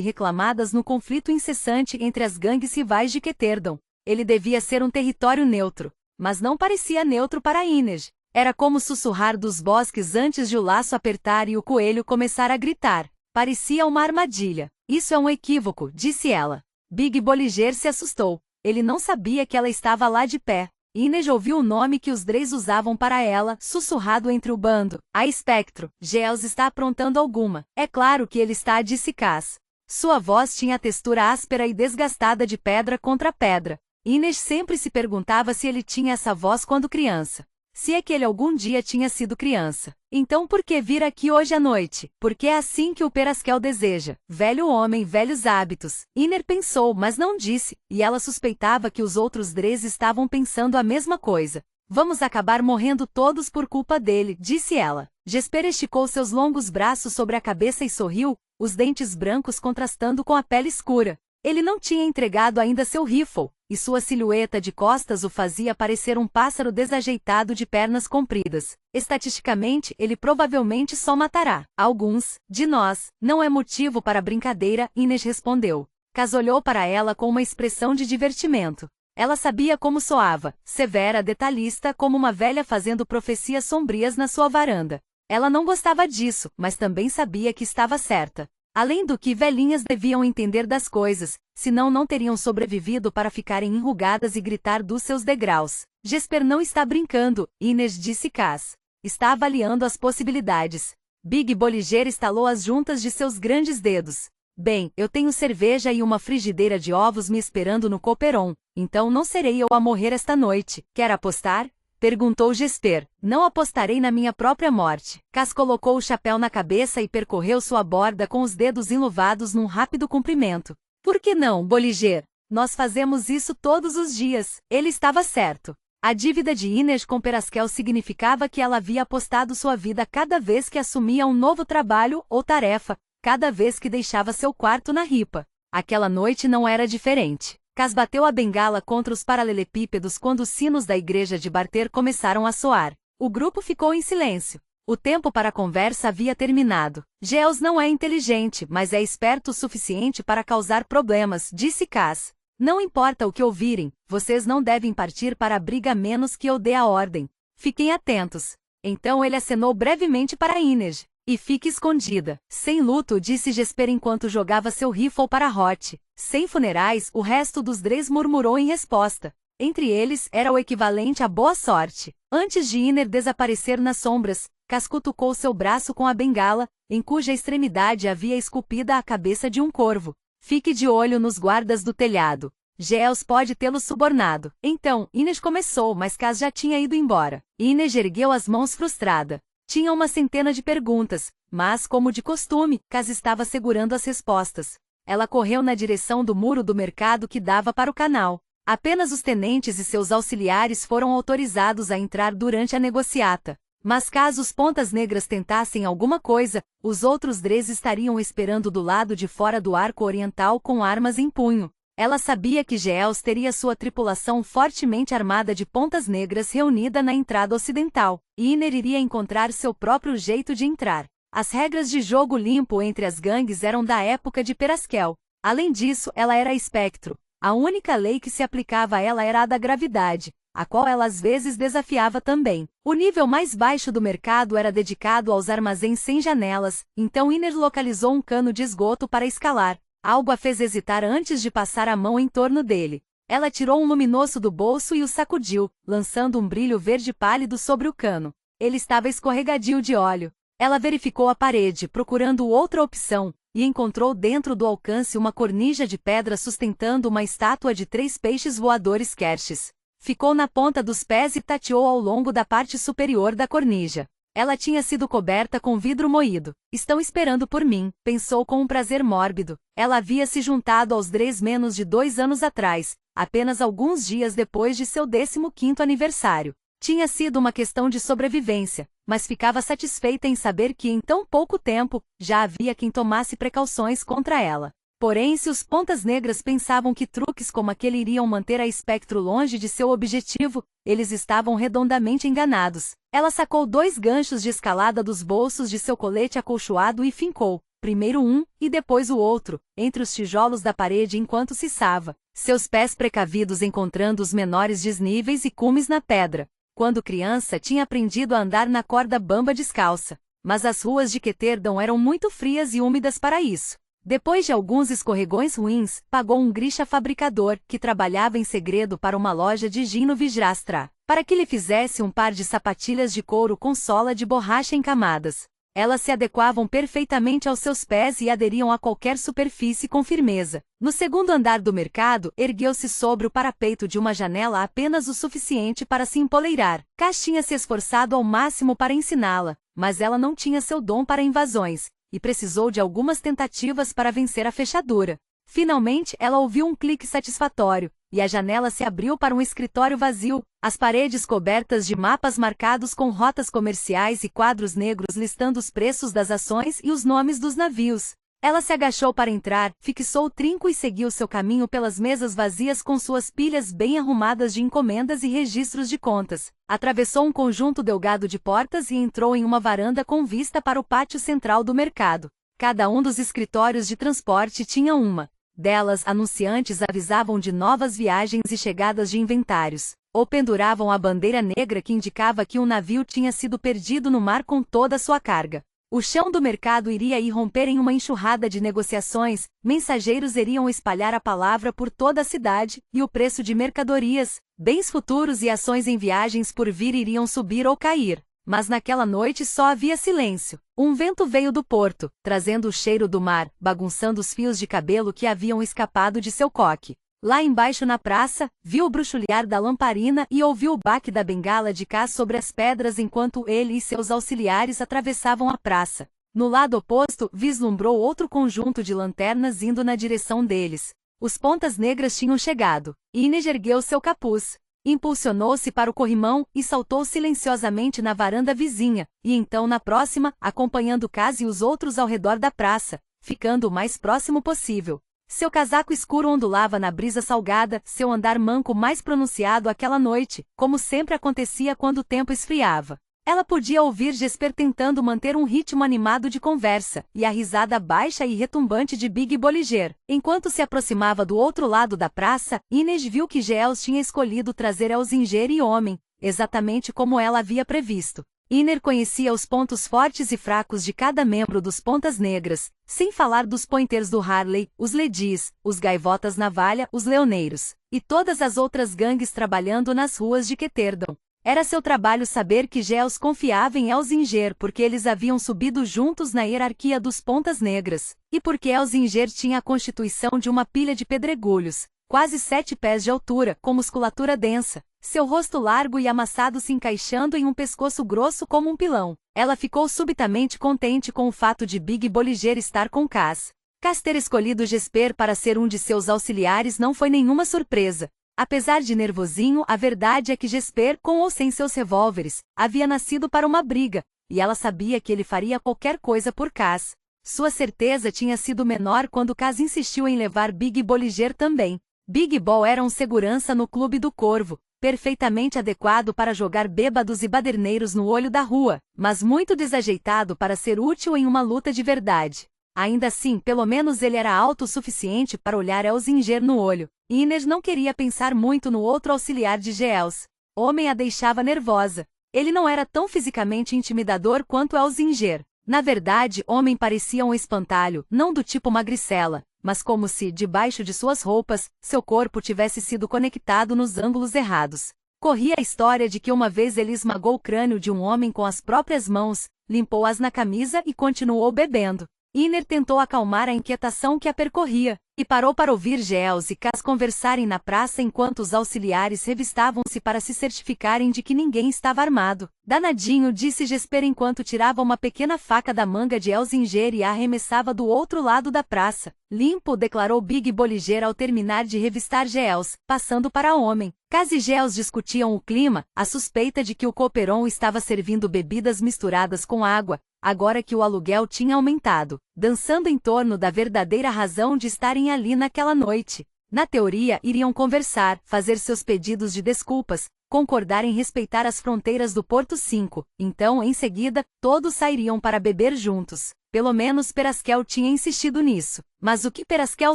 reclamadas no conflito incessante entre as gangues rivais de Ketterdam. Ele devia ser um território neutro, mas não parecia neutro para Inês. Era como sussurrar dos bosques antes de o laço apertar e o coelho começar a gritar. Parecia uma armadilha. Isso é um equívoco, disse ela. Big Bolliger se assustou. Ele não sabia que ela estava lá de pé. Inês ouviu o nome que os Dreis usavam para ela, sussurrado entre o bando. A espectro. Giles está aprontando alguma. É claro que ele está, disse Cass. Sua voz tinha a textura áspera e desgastada de pedra contra pedra. Inês sempre se perguntava se ele tinha essa voz quando criança. Se é que ele algum dia tinha sido criança. Então por que vir aqui hoje à noite? Porque é assim que o Peraskel deseja. Velho homem, velhos hábitos. Iner pensou, mas não disse, e ela suspeitava que os outros Dreis estavam pensando a mesma coisa. Vamos acabar morrendo todos por culpa dele, disse ela. Jesper esticou seus longos braços sobre a cabeça e sorriu, os dentes brancos contrastando com a pele escura. Ele não tinha entregado ainda seu rifle, e sua silhueta de costas o fazia parecer um pássaro desajeitado de pernas compridas. Estatisticamente, ele provavelmente só matará alguns de nós. Não é motivo para brincadeira, Inês respondeu. Cass olhou para ela com uma expressão de divertimento. Ela sabia como soava, severa, detalhista, como uma velha fazendo profecias sombrias na sua varanda. Ela não gostava disso, mas também sabia que estava certa. Além do que velhinhas deviam entender das coisas, senão não teriam sobrevivido para ficarem enrugadas e gritar dos seus degraus. Jesper não está brincando, Inês disse Cass. Está avaliando as possibilidades. Big Bolliger estalou as juntas de seus grandes dedos. Bem, eu tenho cerveja e uma frigideira de ovos me esperando no Cooperon, então não serei eu a morrer esta noite. Quer apostar? Perguntou Jesper. Não apostarei na minha própria morte. Cass colocou o chapéu na cabeça e percorreu sua borda com os dedos enluvados num rápido cumprimento. Por que não, Bolliger? Nós fazemos isso todos os dias. Ele estava certo. A dívida de Inês com Peraskel significava que ela havia apostado sua vida cada vez que assumia um novo trabalho ou tarefa, cada vez que deixava seu quarto na ripa. Aquela noite não era diferente. Cass bateu a bengala contra os paralelepípedos quando os sinos da igreja de Barter começaram a soar. O grupo ficou em silêncio. O tempo para a conversa havia terminado. Giles não é inteligente, mas é esperto o suficiente para causar problemas, disse Cass. Não importa o que ouvirem, vocês não devem partir para a briga a menos que eu dê a ordem. Fiquem atentos. Então ele acenou brevemente para Inês. E fique escondida. Sem luto, disse Jesper enquanto jogava seu rifle para Hot. Sem funerais, o resto dos Dreis murmurou em resposta. Entre eles, era o equivalente a boa sorte. Antes de Iner desaparecer nas sombras, Cass cutucou seu braço com a bengala, em cuja extremidade havia esculpida a cabeça de um corvo. Fique de olho nos guardas do telhado. Giles pode tê-lo subornado. Então, Inês começou, mas Cass já tinha ido embora. Inês ergueu as mãos frustrada. Tinha uma centena de perguntas, mas, como de costume, Cass estava segurando as respostas. Ela correu na direção do muro do mercado que dava para o canal. Apenas os tenentes e seus auxiliares foram autorizados a entrar durante a negociata. Mas caso os Pontas Negras tentassem alguma coisa, os outros Dreis estariam esperando do lado de fora do arco oriental com armas em punho. Ela sabia que Giles teria sua tripulação fortemente armada de Pontas Negras reunida na entrada ocidental, e Iner iria encontrar seu próprio jeito de entrar. As regras de jogo limpo entre as gangues eram da época de Peraskel. Além disso, ela era espectro. A única lei que se aplicava a ela era a da gravidade, a qual ela às vezes desafiava também. O nível mais baixo do mercado era dedicado aos armazéns sem janelas, então Iner localizou um cano de esgoto para escalar. Algo a fez hesitar antes de passar a mão em torno dele. Ela tirou um luminoso do bolso e o sacudiu, lançando um brilho verde pálido sobre o cano. Ele estava escorregadio de óleo. Ela verificou a parede, procurando outra opção, e encontrou dentro do alcance uma cornija de pedra sustentando uma estátua de 3 peixes voadores Kershis. Ficou na ponta dos pés e tateou ao longo da parte superior da cornija. Ela tinha sido coberta com vidro moído. Estão esperando por mim, pensou com um prazer mórbido. Ela havia se juntado aos Drees menos de 2 anos atrás, apenas alguns dias depois de seu 15º aniversário. Tinha sido uma questão de sobrevivência, mas ficava satisfeita em saber que em tão pouco tempo, já havia quem tomasse precauções contra ela. Porém, se os Pontas Negras pensavam que truques como aquele iriam manter a Spectro longe de seu objetivo, eles estavam redondamente enganados. Ela sacou 2 ganchos de escalada dos bolsos de seu colete acolchoado e fincou, primeiro um, e depois o outro, entre os tijolos da parede enquanto siçava, seus pés precavidos encontrando os menores desníveis e cumes na pedra. Quando criança tinha aprendido a andar na corda bamba descalça, mas as ruas de Ketterdam eram muito frias e úmidas para isso. Depois de alguns escorregões ruins, pagou um Grisha fabricador, que trabalhava em segredo para uma loja de gin no Vijrastra, para que lhe fizesse um par de sapatilhas de couro com sola de borracha em camadas. Elas se adequavam perfeitamente aos seus pés e aderiam a qualquer superfície com firmeza. No segundo andar do mercado, ergueu-se sobre o parapeito de uma janela apenas o suficiente para se empoleirar. Cass tinha se esforçado ao máximo para ensiná-la, mas ela não tinha seu dom para invasões, e precisou de algumas tentativas para vencer a fechadura. Finalmente, ela ouviu um clique satisfatório, e a janela se abriu para um escritório vazio, as paredes cobertas de mapas marcados com rotas comerciais e quadros negros listando os preços das ações e os nomes dos navios. Ela se agachou para entrar, fixou o trinco e seguiu seu caminho pelas mesas vazias com suas pilhas bem arrumadas de encomendas e registros de contas. Atravessou um conjunto delgado de portas e entrou em uma varanda com vista para o pátio central do mercado. Cada um dos escritórios de transporte tinha uma delas. Anunciantes avisavam de novas viagens e chegadas de inventários, ou penduravam a bandeira negra que indicava que um navio tinha sido perdido no mar com toda a sua carga. O chão do mercado iria irromper em uma enxurrada de negociações, mensageiros iriam espalhar a palavra por toda a cidade, e o preço de mercadorias, bens futuros e ações em viagens por vir iriam subir ou cair. Mas naquela noite só havia silêncio. Um vento veio do porto, trazendo o cheiro do mar, bagunçando os fios de cabelo que haviam escapado de seu coque. Lá embaixo na praça, viu o bruxulear da lamparina e ouviu o baque da bengala de Cass sobre as pedras enquanto ele e seus auxiliares atravessavam a praça. No lado oposto, vislumbrou outro conjunto de lanternas indo na direção deles. Os Pontas Negras tinham chegado. Inês ergueu seu capuz, impulsionou-se para o corrimão e saltou silenciosamente na varanda vizinha, e então na próxima, acompanhando Cass e os outros ao redor da praça, ficando o mais próximo possível. Seu casaco escuro ondulava na brisa salgada, seu andar manco mais pronunciado aquela noite, como sempre acontecia quando o tempo esfriava. Ela podia ouvir Jesper tentando manter um ritmo animado de conversa, e a risada baixa e retumbante de Big Bolliger. Enquanto se aproximava do outro lado da praça, Inês viu que Geels tinha escolhido trazer Elzinger e Homem, exatamente como ela havia previsto. Iner conhecia os pontos fortes e fracos de cada membro dos Pontas Negras, sem falar dos pointers do Harley, os Ledis, os Gaivotas Navalha, os Leoneiros, e todas as outras gangues trabalhando nas ruas de Ketterdam. Era seu trabalho saber que Geels confiava em Elzinger porque eles haviam subido juntos na hierarquia dos Pontas Negras, e porque Elzinger tinha a constituição de uma pilha de pedregulhos, quase 7 pés de altura, com musculatura densa, seu rosto largo e amassado se encaixando em um pescoço grosso como um pilão. Ela ficou subitamente contente com o fato de Big Bolliger estar com Cass. Cass ter escolhido Jesper para ser um de seus auxiliares não foi nenhuma surpresa. Apesar de nervosinho, a verdade é que Jesper, com ou sem seus revólveres, havia nascido para uma briga, e ela sabia que ele faria qualquer coisa por Cass. Sua certeza tinha sido menor quando Cass insistiu em levar Big Bolliger também. Big Bol era um segurança no Clube do Corvo, perfeitamente adequado para jogar bêbados e baderneiros no olho da rua, mas muito desajeitado para ser útil em uma luta de verdade. Ainda assim, pelo menos ele era alto o suficiente para olhar Elzinger no olho. Inês não queria pensar muito no outro auxiliar de Geels. Homem a deixava nervosa. Ele não era tão fisicamente intimidador quanto Elzinger. Na verdade, Homem parecia um espantalho, não do tipo magricela, mas como se, debaixo de suas roupas, seu corpo tivesse sido conectado nos ângulos errados. Corria a história de que uma vez ele esmagou o crânio de um homem com as próprias mãos, limpou-as na camisa e continuou bebendo. Iner tentou acalmar a inquietação que a percorria. E parou para ouvir Giles e Cass conversarem na praça enquanto os auxiliares revistavam-se para se certificarem de que ninguém estava armado. Danadinho, disse Jesper enquanto tirava uma pequena faca da manga de Elzinger e a arremessava do outro lado da praça. Limpo, declarou Big Bolliger ao terminar de revistar Giles, passando para homem. Cass e Giles discutiam o clima, a suspeita de que o Cooperon estava servindo bebidas misturadas com água, agora que o aluguel tinha aumentado, dançando em torno da verdadeira razão de estarem ali naquela noite. Na teoria, iriam conversar, fazer seus pedidos de desculpas, concordar em respeitar as fronteiras do Porto 5, então, em seguida, todos sairiam para beber juntos. Pelo menos Peraskel tinha insistido nisso. Mas o que Peraskel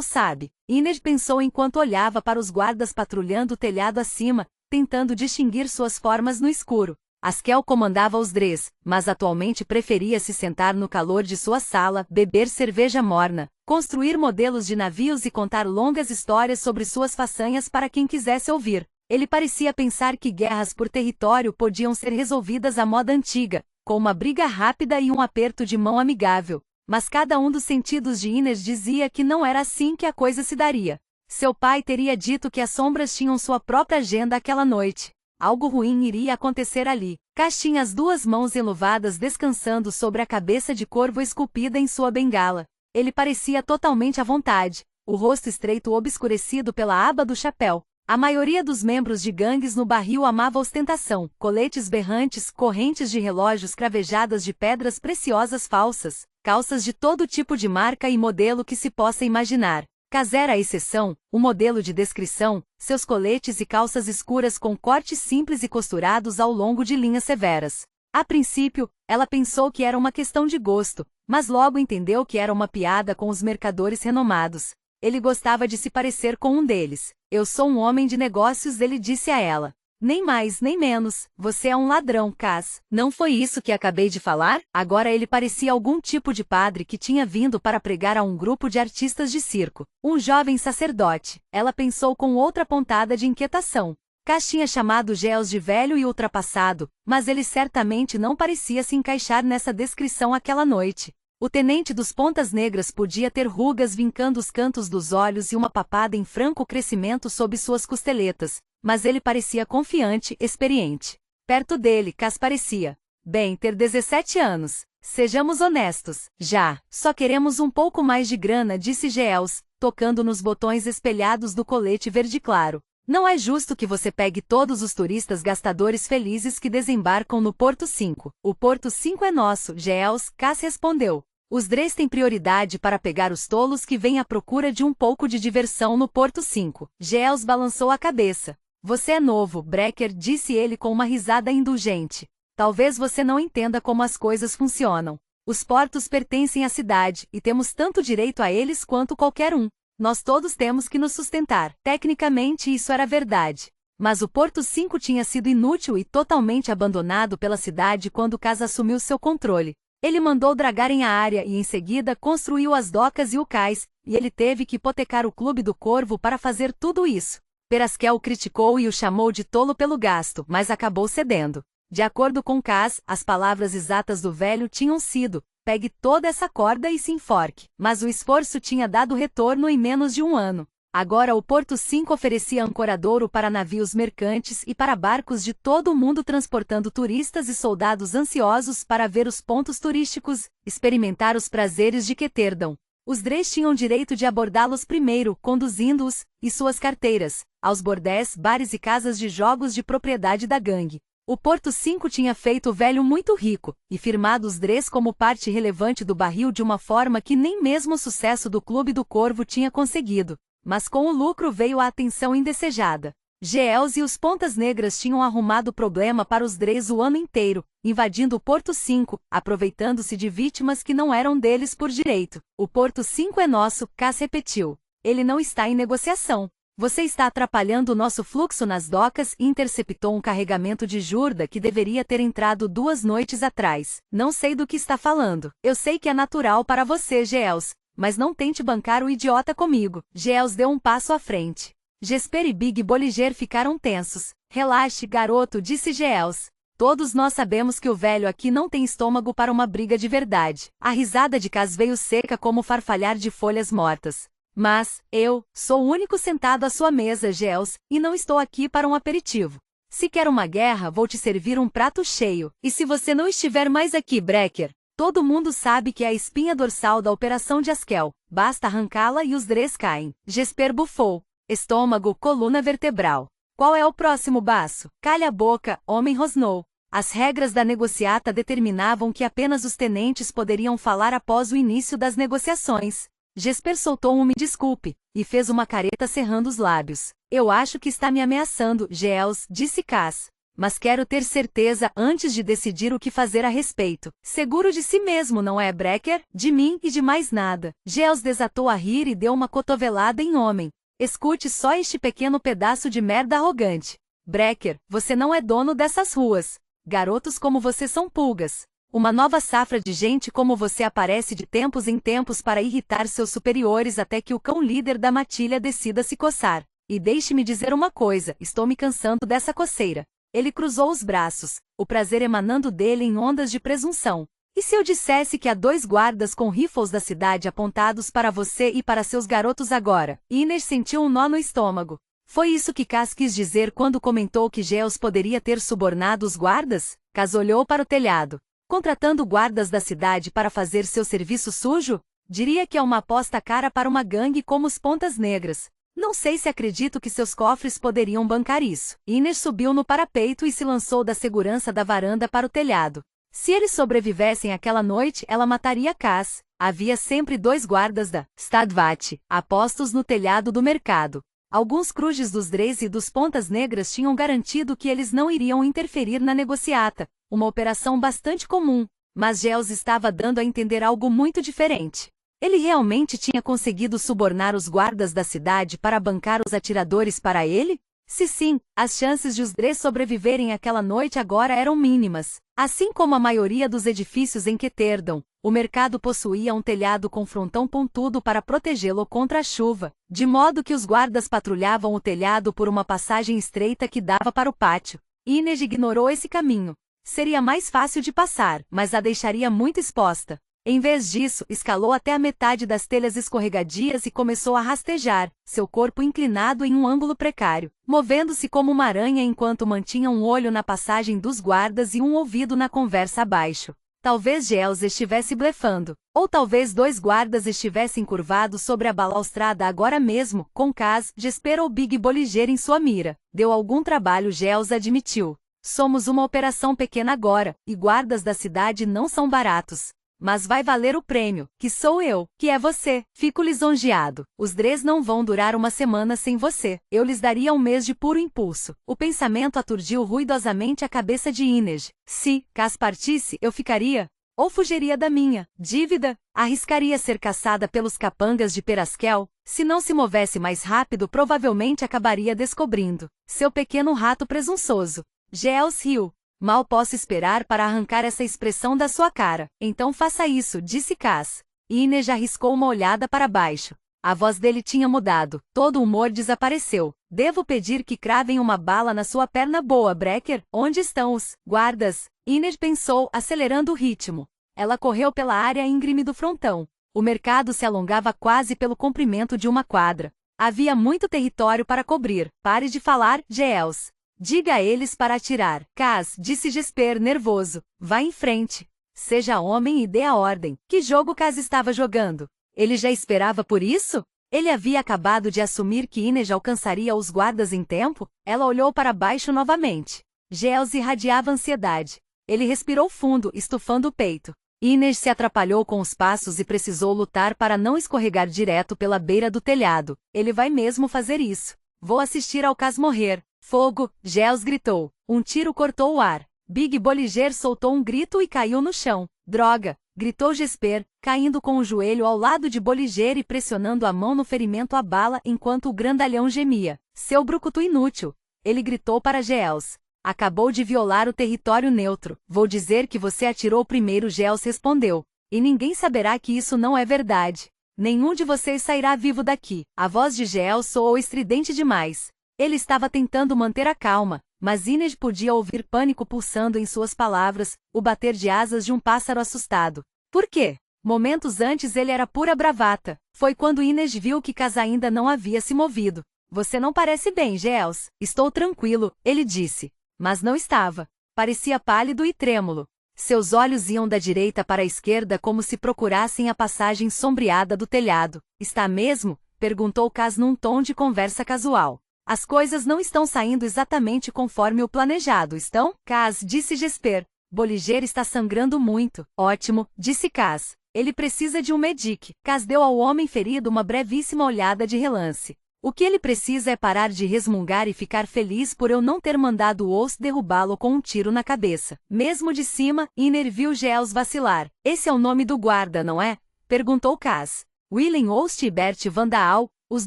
sabe? Inês pensou enquanto olhava para os guardas patrulhando o telhado acima, tentando distinguir suas formas no escuro. Askel comandava os Dres, mas atualmente preferia se sentar no calor de sua sala, beber cerveja morna, construir modelos de navios e contar longas histórias sobre suas façanhas para quem quisesse ouvir. Ele parecia pensar que guerras por território podiam ser resolvidas à moda antiga, com uma briga rápida e um aperto de mão amigável. Mas cada um dos sentidos de Inês dizia que não era assim que a coisa se daria. Seu pai teria dito que as sombras tinham sua própria agenda aquela noite. Algo ruim iria acontecer ali. Cass tinha as duas mãos enluvadas descansando sobre a cabeça de corvo esculpida em sua bengala. Ele parecia totalmente à vontade, o rosto estreito obscurecido pela aba do chapéu. A maioria dos membros de gangues no barril amava ostentação, coletes berrantes, correntes de relógios cravejadas de pedras preciosas falsas, calças de todo tipo de marca e modelo que se possa imaginar. Cass era a exceção, o modelo de descrição, seus coletes e calças escuras com cortes simples e costurados ao longo de linhas severas. A princípio, ela pensou que era uma questão de gosto, mas logo entendeu que era uma piada com os mercadores renomados. Ele gostava de se parecer com um deles. Eu sou um homem de negócios, ele disse a ela. Nem mais nem menos, você é um ladrão, Cass. Não foi isso que acabei de falar? Agora ele parecia algum tipo de padre que tinha vindo para pregar a um grupo de artistas de circo. Um jovem sacerdote. Ela pensou com outra pontada de inquietação. Cass tinha chamado Giles de velho e ultrapassado, mas ele certamente não parecia se encaixar nessa descrição aquela noite. O tenente dos Pontas Negras podia ter rugas vincando os cantos dos olhos e uma papada em franco crescimento sob suas costeletas, mas ele parecia confiante, experiente. Perto dele, Cass parecia, bem, ter 17 anos. Sejamos honestos, já. Só queremos um pouco mais de grana, disse Giles, tocando nos botões espelhados do colete verde claro. Não é justo que você pegue todos os turistas gastadores felizes que desembarcam no Porto 5. O Porto 5 é nosso, Giles, Cass respondeu. Os Dres têm prioridade para pegar os tolos que vêm à procura de um pouco de diversão no Porto 5. Giles balançou a cabeça. Você é novo, Brecker, disse ele com uma risada indulgente. Talvez você não entenda como as coisas funcionam. Os portos pertencem à cidade, e temos tanto direito a eles quanto qualquer um. Nós todos temos que nos sustentar. Tecnicamente isso era verdade. Mas o Porto 5 tinha sido inútil e totalmente abandonado pela cidade quando Cass assumiu seu controle. Ele mandou dragarem a área e em seguida construiu as docas e o cais, e ele teve que hipotecar o Clube do Corvo para fazer tudo isso. Peraskel o criticou e o chamou de tolo pelo gasto, mas acabou cedendo. De acordo com Cass, as palavras exatas do velho tinham sido: pegue toda essa corda e se enforque. Mas o esforço tinha dado retorno em menos de um ano. Agora o Porto 5 oferecia ancoradouro para navios mercantes e para barcos de todo o mundo transportando turistas e soldados ansiosos para ver os pontos turísticos, experimentar os prazeres de Ketterdam. Os Dres tinham direito de abordá-los primeiro, conduzindo-os, e suas carteiras, aos bordéis, bares e casas de jogos de propriedade da gangue. O Porto 5 tinha feito o velho muito rico, e firmado os Dres como parte relevante do barril de uma forma que nem mesmo o sucesso do Clube do Corvo tinha conseguido. Mas com o lucro veio a atenção indesejada. Giles e os Pontas Negras tinham arrumado problema para os Dres o ano inteiro, invadindo o Porto 5, aproveitando-se de vítimas que não eram deles por direito. O Porto 5 é nosso, Cass repetiu. Ele não está em negociação. Você está atrapalhando o nosso fluxo nas docas e interceptou um carregamento de Jurda que deveria ter entrado 2 noites atrás. Não sei do que está falando. Eu sei que é natural para você, Giles, mas não tente bancar o idiota comigo. Giles deu um passo à frente. Jesper e Big Bolliger ficaram tensos. Relaxe, garoto, disse Giles. Todos nós sabemos que o velho aqui não tem estômago para uma briga de verdade. A risada de Cass veio seca como farfalhar de folhas mortas. Mas, eu, sou o único sentado à sua mesa, Geos, e não estou aqui para um aperitivo. Se quer uma guerra, vou te servir um prato cheio. E se você não estiver mais aqui, Brecker? Todo mundo sabe que é a espinha dorsal da operação de Askel. Basta arrancá-la e os Dres caem. Jesper bufou. Estômago, coluna vertebral. Qual é o próximo passo? Calha a boca, homem rosnou. As regras da negociata determinavam que apenas os tenentes poderiam falar após o início das negociações. Jesper soltou um me desculpe, e fez uma careta cerrando os lábios. Eu acho que está me ameaçando, Geos, disse Cass. Mas quero ter certeza antes de decidir o que fazer a respeito. Seguro de si mesmo, não é, Brecker? De mim e de mais nada. Geos desatou a rir e deu uma cotovelada em homem. Escute só este pequeno pedaço de merda arrogante. Brecker, você não é dono dessas ruas. Garotos como você são pulgas. Uma nova safra de gente como você aparece de tempos em tempos para irritar seus superiores até que o cão líder da matilha decida se coçar. E deixe-me dizer uma coisa, estou me cansando dessa coceira. Ele cruzou os braços, o prazer emanando dele em ondas de presunção. E se eu dissesse que há 2 guardas com rifles da cidade apontados para você e para seus garotos agora? Ines sentiu um nó no estômago. Foi isso que Cass quis dizer quando comentou que Geos poderia ter subornado os guardas? Cass olhou para o telhado. Contratando guardas da cidade para fazer seu serviço sujo? Diria que é uma aposta cara para uma gangue como os Pontas Negras. Não sei se acredito que seus cofres poderiam bancar isso. Ines subiu no parapeito e se lançou da segurança da varanda para o telhado. Se eles sobrevivessem aquela noite, ela mataria Cass. Havia sempre 2 guardas da Stadvat, apostos no telhado do mercado. Alguns crujes dos Dres e dos Pontas Negras tinham garantido que eles não iriam interferir na negociata, uma operação bastante comum, mas Geos estava dando a entender algo muito diferente. Ele realmente tinha conseguido subornar os guardas da cidade para bancar os atiradores para ele? Se sim, as chances de os Dres sobreviverem aquela noite agora eram mínimas. Assim como a maioria dos edifícios em Keterdon, o mercado possuía um telhado com frontão pontudo para protegê-lo contra a chuva, de modo que os guardas patrulhavam o telhado por uma passagem estreita que dava para o pátio. Ines ignorou esse caminho. Seria mais fácil de passar, mas a deixaria muito exposta. Em vez disso, escalou até a metade das telhas escorregadias e começou a rastejar, seu corpo inclinado em um ângulo precário, movendo-se como uma aranha enquanto mantinha um olho na passagem dos guardas e um ouvido na conversa abaixo. Talvez Geos estivesse blefando, ou talvez 2 guardas estivessem curvados sobre a balaustrada agora mesmo, com Cass, Jesper ou Big Bolliger em sua mira. Deu algum trabalho, Geos admitiu. Somos uma operação pequena agora, e guardas da cidade não são baratos. Mas vai valer o prêmio, que sou eu, que é você. Fico lisonjeado. Os Dres não vão durar uma semana sem você. Eu lhes daria um mês de puro impulso. O pensamento aturdiu ruidosamente a cabeça de Ines. Se Cass partisse, eu ficaria? Ou fugiria da minha dívida? Arriscaria ser caçada pelos capangas de Peraskel? Se não se movesse mais rápido, provavelmente acabaria descobrindo. Seu pequeno rato presunçoso. Geos riu. Mal posso esperar para arrancar essa expressão da sua cara. Então faça isso, disse Cass. Ines arriscou uma olhada para baixo. A voz dele tinha mudado. Todo o humor desapareceu. Devo pedir que cravem uma bala na sua perna boa, Brecker? Onde estão os guardas? Ines pensou, acelerando o ritmo. Ela correu pela área íngreme do frontão. O mercado se alongava quase pelo comprimento de uma quadra. Havia muito território para cobrir. Pare de falar, Geos. Diga a eles para atirar. Cass, disse Jesper nervoso. Vá em frente. Seja homem e dê a ordem. Que jogo Cass estava jogando? Ele já esperava por isso? Ele havia acabado de assumir que Ines alcançaria os guardas em tempo? Ela olhou para baixo novamente. Geos irradiava ansiedade. Ele respirou fundo, estufando o peito. Ines se atrapalhou com os passos e precisou lutar para não escorregar direto pela beira do telhado. Ele vai mesmo fazer isso. Vou assistir ao Cass morrer. Fogo! Geos gritou. Um tiro cortou o ar. Big Bolliger soltou um grito e caiu no chão. Droga! Gritou Jesper, caindo com o joelho ao lado de Bolliger e pressionando a mão no ferimento à bala enquanto o grandalhão gemia. Seu brucutu inútil! Ele gritou para Geos. Acabou de violar o território neutro. Vou dizer que você atirou primeiro, Geos respondeu. E ninguém saberá que isso não é verdade. Nenhum de vocês sairá vivo daqui. A voz de Geos soou estridente demais. Ele estava tentando manter a calma, mas Ines podia ouvir pânico pulsando em suas palavras, o bater de asas de um pássaro assustado. Por quê? Momentos antes ele era pura bravata. Foi quando Inês viu que Kaz ainda não havia se movido. Você não parece bem, Giles. Estou tranquilo, ele disse. Mas não estava. Parecia pálido e trêmulo. Seus olhos iam da direita para a esquerda como se procurassem a passagem sombreada do telhado. Está mesmo? Perguntou Kaz num tom de conversa casual. As coisas não estão saindo exatamente conforme o planejado, estão? Kaz, disse Jesper. Bolliger está sangrando muito. Ótimo, disse Kaz. Ele precisa de um medic. Kaz deu ao homem ferido uma brevíssima olhada de relance. O que ele precisa é parar de resmungar e ficar feliz por eu não ter mandado Ost derrubá-lo com um tiro na cabeça. Mesmo de cima, Iner viu Giles vacilar. Esse é o nome do guarda, não é? Perguntou Kaz. Willem Ost e Bert Van Daal, os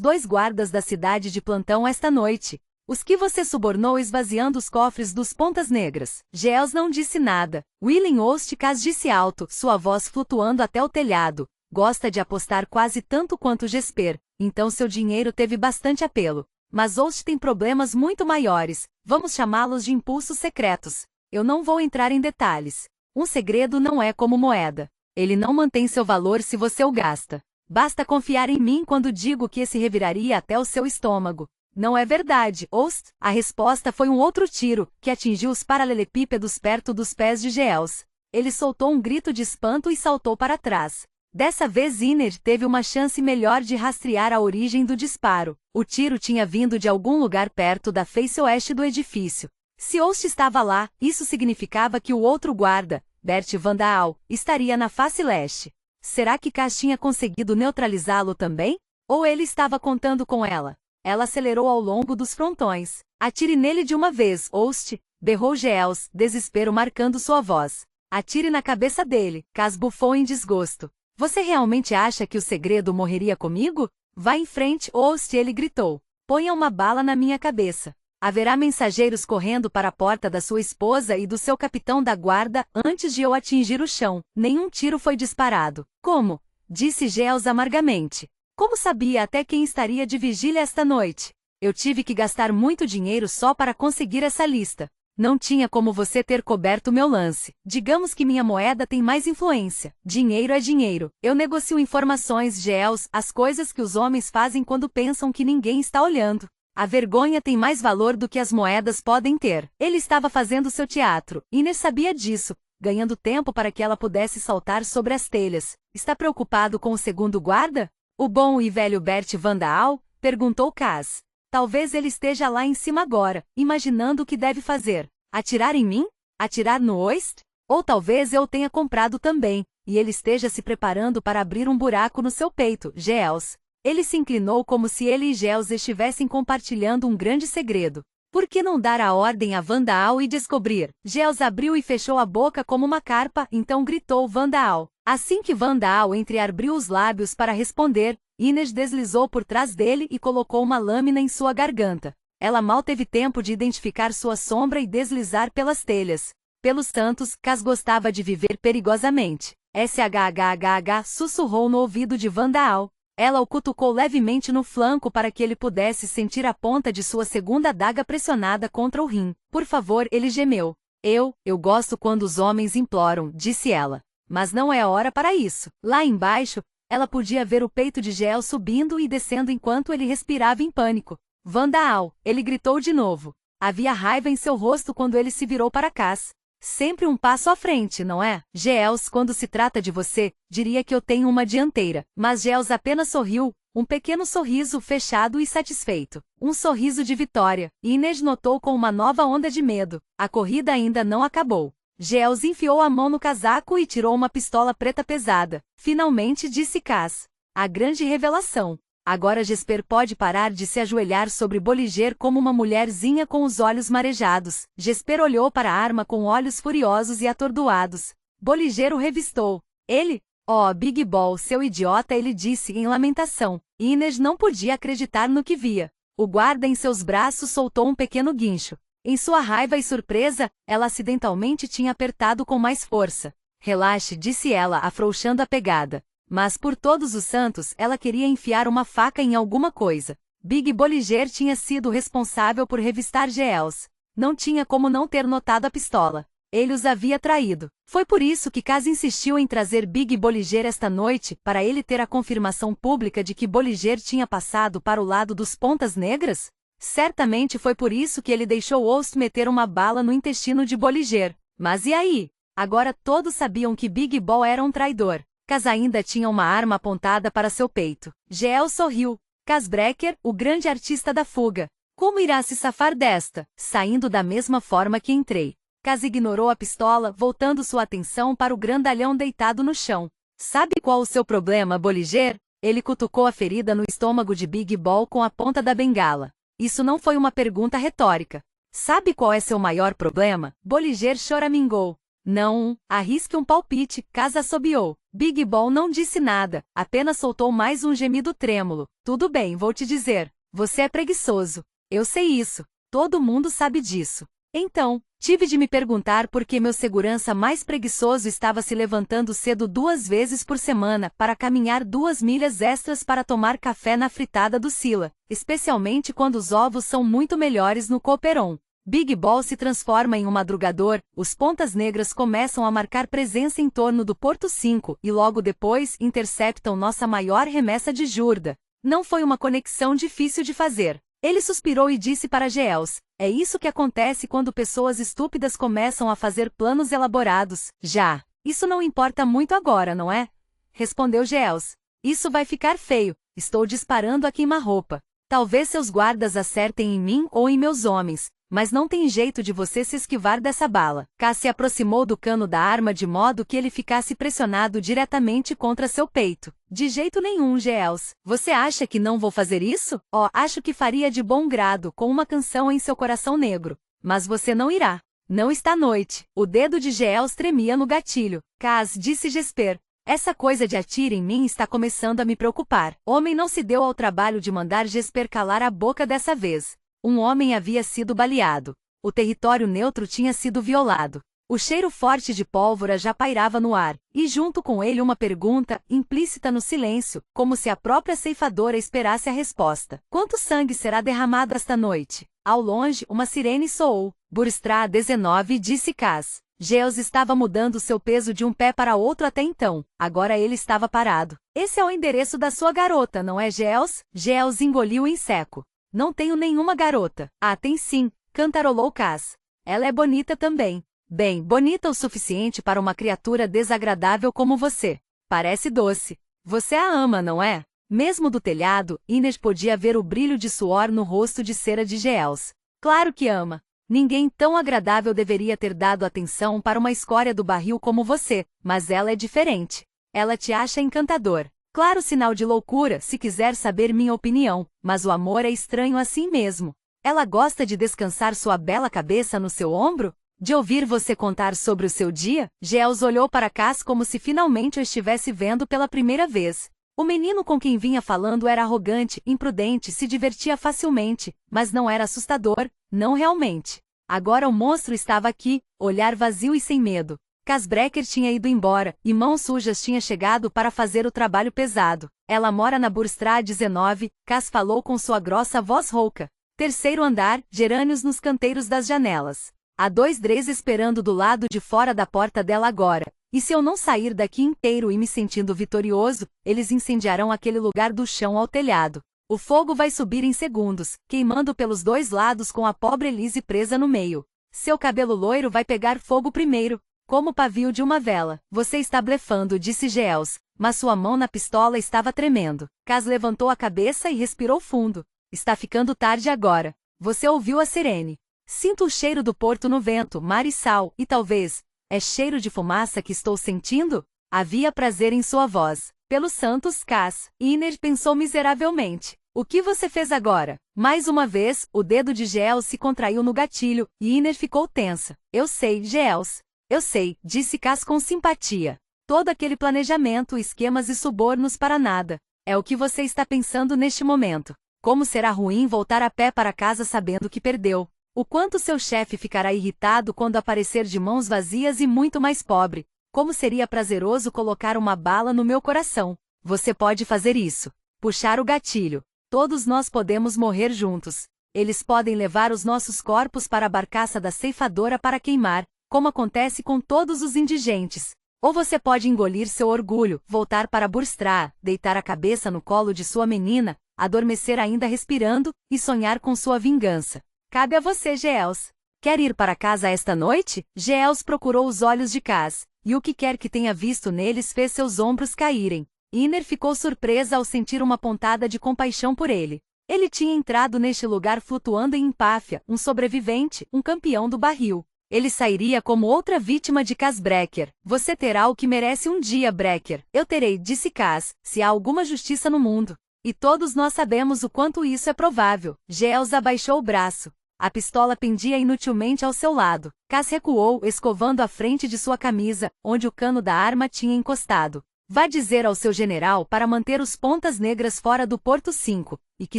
dois guardas da cidade de plantão esta noite. Os que você subornou esvaziando os cofres dos Pontas Negras. Giles não disse nada. Willem Ost Kaz disse alto, sua voz flutuando até o telhado. Gosta de apostar quase tanto quanto Jesper, então seu dinheiro teve bastante apelo. Mas Ost tem problemas muito maiores, vamos chamá-los de impulsos secretos. Eu não vou entrar em detalhes. Um segredo não é como moeda. Ele não mantém seu valor se você o gasta. Basta confiar em mim quando digo que esse reviraria até o seu estômago. Não é verdade, Ost? A resposta foi um outro tiro, que atingiu os paralelepípedos perto dos pés de Giles. Ele soltou um grito de espanto e saltou para trás. Dessa vez Iner teve uma chance melhor de rastrear a origem do disparo. O tiro tinha vindo de algum lugar perto da face oeste do edifício. Se Ost estava lá, isso significava que o outro guarda, Bert Van Daal, estaria na face leste. Será que Kaz tinha conseguido neutralizá-lo também? Ou ele estava contando com ela? Ela acelerou ao longo dos frontões. Atire nele de uma vez, Ost, berrou Giles, desespero marcando sua voz. Atire na cabeça dele, Kaz bufou em desgosto. Você realmente acha que o segredo morreria comigo? Vá em frente, Ost, ele gritou. Ponha uma bala na minha cabeça. Haverá mensageiros correndo para a porta da sua esposa e do seu capitão da guarda antes de eu atingir o chão. Nenhum tiro foi disparado. Como? Disse Giles amargamente. Como sabia até quem estaria de vigília esta noite? Eu tive que gastar muito dinheiro só para conseguir essa lista. Não tinha como você ter coberto meu lance. Digamos que minha moeda tem mais influência. Dinheiro é dinheiro. Eu negocio informações, Giles, as coisas que os homens fazem quando pensam que ninguém está olhando. A vergonha tem mais valor do que as moedas podem ter. Ele estava fazendo seu teatro. Iner sabia disso, ganhando tempo para que ela pudesse saltar sobre as telhas. Está preocupado com o segundo guarda? O bom e velho Bert Van Daal? Perguntou Kaz. Talvez ele esteja lá em cima agora, imaginando o que deve fazer. Atirar em mim? Atirar no Ost? Ou talvez eu tenha comprado também, e ele esteja se preparando para abrir um buraco no seu peito, Giles. Ele se inclinou como se ele e Giles estivessem compartilhando um grande segredo. Por que não dar a ordem a Van Daal e descobrir? Giles abriu e fechou a boca como uma carpa, então gritou Van Daal. Assim que Van Daal entreabriu os lábios para responder, Inês deslizou por trás dele e colocou uma lâmina em sua garganta. Ela mal teve tempo de identificar sua sombra e deslizar pelas telhas. Pelos santos, Kaz gostava de viver perigosamente. SHHHH sussurrou no ouvido de Van Daal. Ela o cutucou levemente no flanco para que ele pudesse sentir a ponta de sua segunda adaga pressionada contra o rim. Por favor, ele gemeu. Eu gosto quando os homens imploram, disse ela. Mas não é hora para isso. Lá embaixo, ela podia ver o peito de Giles subindo e descendo enquanto ele respirava em pânico. Van Daal, ele gritou de novo. Havia raiva em seu rosto quando ele se virou para Kaz. Sempre um passo à frente, não é? Giles, quando se trata de você, diria que eu tenho uma dianteira. Mas Giles apenas sorriu, um pequeno sorriso fechado e satisfeito. Um sorriso de vitória. Inês notou com uma nova onda de medo. A corrida ainda não acabou. Giles enfiou a mão no casaco e tirou uma pistola preta pesada. Finalmente disse Kaz. A grande revelação. Agora Jesper pode parar de se ajoelhar sobre Bolliger como uma mulherzinha com os olhos marejados. Jesper olhou para a arma com olhos furiosos e atordoados. Bolliger o revistou. Ele? Oh, Big Ball, seu idiota, ele disse em lamentação. Inês não podia acreditar no que via. O guarda em seus braços soltou um pequeno guincho. Em sua raiva e surpresa, ela acidentalmente tinha apertado com mais força. Relaxe, disse ela, afrouxando a pegada. Mas por todos os santos, ela queria enfiar uma faca em alguma coisa. Big Bolliger tinha sido responsável por revistar Giles. Não tinha como não ter notado a pistola. Ele os havia traído. Foi por isso que Cas insistiu em trazer Big Bolliger esta noite, para ele ter a confirmação pública de que Bolliger tinha passado para o lado dos Pontas Negras? Certamente foi por isso que ele deixou Ost meter uma bala no intestino de Bolliger. Mas e aí? Agora todos sabiam que Big Bol era um traidor. Cas ainda tinha uma arma apontada para seu peito. Geel sorriu. Cas Brecker, o grande artista da fuga. Como irá se safar desta? Saindo da mesma forma que entrei. Cas ignorou a pistola, voltando sua atenção para o grandalhão deitado no chão. Sabe qual o seu problema, Bolliger? Ele cutucou a ferida no estômago de Big Bol com a ponta da bengala. Isso não foi uma pergunta retórica. Sabe qual é seu maior problema? Bolliger choramingou. Não, arrisque um palpite, Cas assobiou. Big Bol não disse nada, apenas soltou mais um gemido trêmulo. Tudo bem, vou te dizer. Você é preguiçoso. Eu sei isso. Todo mundo sabe disso. Então, tive de me perguntar por que meu segurança mais preguiçoso estava se levantando cedo 2 vezes por semana para caminhar 2 milhas extras para tomar café na fritada do Sila, especialmente quando os ovos são muito melhores no Cooperon. Big Bol se transforma em um madrugador, os Pontas Negras começam a marcar presença em torno do Porto 5 e logo depois interceptam nossa maior remessa de Jurda. Não foi uma conexão difícil de fazer. Ele suspirou e disse para Geels, é isso que acontece quando pessoas estúpidas começam a fazer planos elaborados. Já. Isso não importa muito agora, não é? Respondeu Geels. Isso vai ficar feio. Estou disparando a queima-roupa. Talvez seus guardas acertem em mim ou em meus homens, mas não tem jeito de você se esquivar dessa bala. Cas se aproximou do cano da arma de modo que ele ficasse pressionado diretamente contra seu peito. De jeito nenhum, Geels. Você acha que não vou fazer isso? Oh, acho que faria de bom grado com uma canção em seu coração negro. Mas você não irá. Não está noite. O dedo de Geels tremia no gatilho. Cas, disse Jesper. Essa coisa de atire em mim está começando a me preocupar. Homem não se deu ao trabalho de mandar Jesper calar a boca dessa vez. Um homem havia sido baleado. O território neutro tinha sido violado. O cheiro forte de pólvora já pairava no ar, e junto com ele uma pergunta, implícita no silêncio, como se a própria ceifadora esperasse a resposta. Quanto sangue será derramado esta noite? Ao longe, uma sirene soou. Burstra 19, disse Cas. Geels estava mudando seu peso de um pé para outro até então. Agora ele estava parado. Esse é o endereço da sua garota, não é, Geels? Geels engoliu em seco. Não tenho nenhuma garota. Ah, tem sim, cantarolou Cas. Ela é bonita também. Bem, bonita o suficiente para uma criatura desagradável como você. Parece doce. Você a ama, não é? Mesmo do telhado, Inês podia ver o brilho de suor no rosto de cera de Geels. Claro que ama. Ninguém tão agradável deveria ter dado atenção para uma escória do barril como você, mas ela é diferente. Ela te acha encantador. Claro, sinal de loucura, se quiser saber minha opinião, mas o amor é estranho assim mesmo. Ela gosta de descansar sua bela cabeça no seu ombro? De ouvir você contar sobre o seu dia? Geels olhou para Cas como se finalmente o estivesse vendo pela primeira vez. O menino com quem vinha falando era arrogante, imprudente, se divertia facilmente, mas não era assustador, não realmente. Agora o monstro estava aqui, olhar vazio e sem medo. Cas Brecker tinha ido embora, e Mãos Sujas tinha chegado para fazer o trabalho pesado. Ela mora na Burstra 19, Cas falou com sua grossa voz rouca. 3º andar, gerânios nos canteiros das janelas. Há 2 Dres esperando do lado de fora da porta dela agora. E se eu não sair daqui inteiro e me sentindo vitorioso, eles incendiarão aquele lugar do chão ao telhado. O fogo vai subir em segundos, queimando pelos 2 lados com a pobre Elise presa no meio. Seu cabelo loiro vai pegar fogo primeiro, como o pavio de uma vela. Você está blefando, disse Geels, mas sua mão na pistola estava tremendo. Cas levantou a cabeça e respirou fundo. Está ficando tarde agora. Você ouviu a sirene. Sinto o cheiro do porto no vento, mar e sal, e talvez... É cheiro de fumaça que estou sentindo? Havia prazer em sua voz. Pelos santos, Cas. Inês pensou miseravelmente. O que você fez agora? Mais uma vez, o dedo de Geels se contraiu no gatilho, e Inês ficou tensa. Eu sei, Geels. Eu sei, disse Cas com simpatia. Todo aquele planejamento, esquemas e subornos para nada. É o que você está pensando neste momento. Como será ruim voltar a pé para casa sabendo que perdeu. O quanto seu chefe ficará irritado quando aparecer de mãos vazias e muito mais pobre. Como seria prazeroso colocar uma bala no meu coração. Você pode fazer isso. Puxar o gatilho. Todos nós podemos morrer juntos. Eles podem levar os nossos corpos para a barcaça da ceifadora para queimar. como acontece com todos os indigentes. Ou você pode engolir seu orgulho, voltar para Burstrah, deitar a cabeça no colo de sua menina, adormecer ainda respirando, e sonhar com sua vingança. Cabe a você, Geels. Quer ir para casa esta noite? Geels procurou os olhos de Kaz, e o que quer que tenha visto neles fez seus ombros caírem. Iner ficou surpresa ao sentir uma pontada de compaixão por ele. Ele tinha entrado neste lugar flutuando em empáfia, um sobrevivente, um campeão do barril. Ele sairia como outra vítima de Kaz Brekker. Você terá o que merece um dia, Brekker. Eu terei, disse Kaz, se há alguma justiça no mundo. E todos nós sabemos o quanto isso é provável. Geels abaixou o braço. A pistola pendia inutilmente ao seu lado. Kaz recuou, escovando a frente de sua camisa, onde o cano da arma tinha encostado. Vá dizer ao seu general para manter os Pontas Negras fora do Porto 5, e que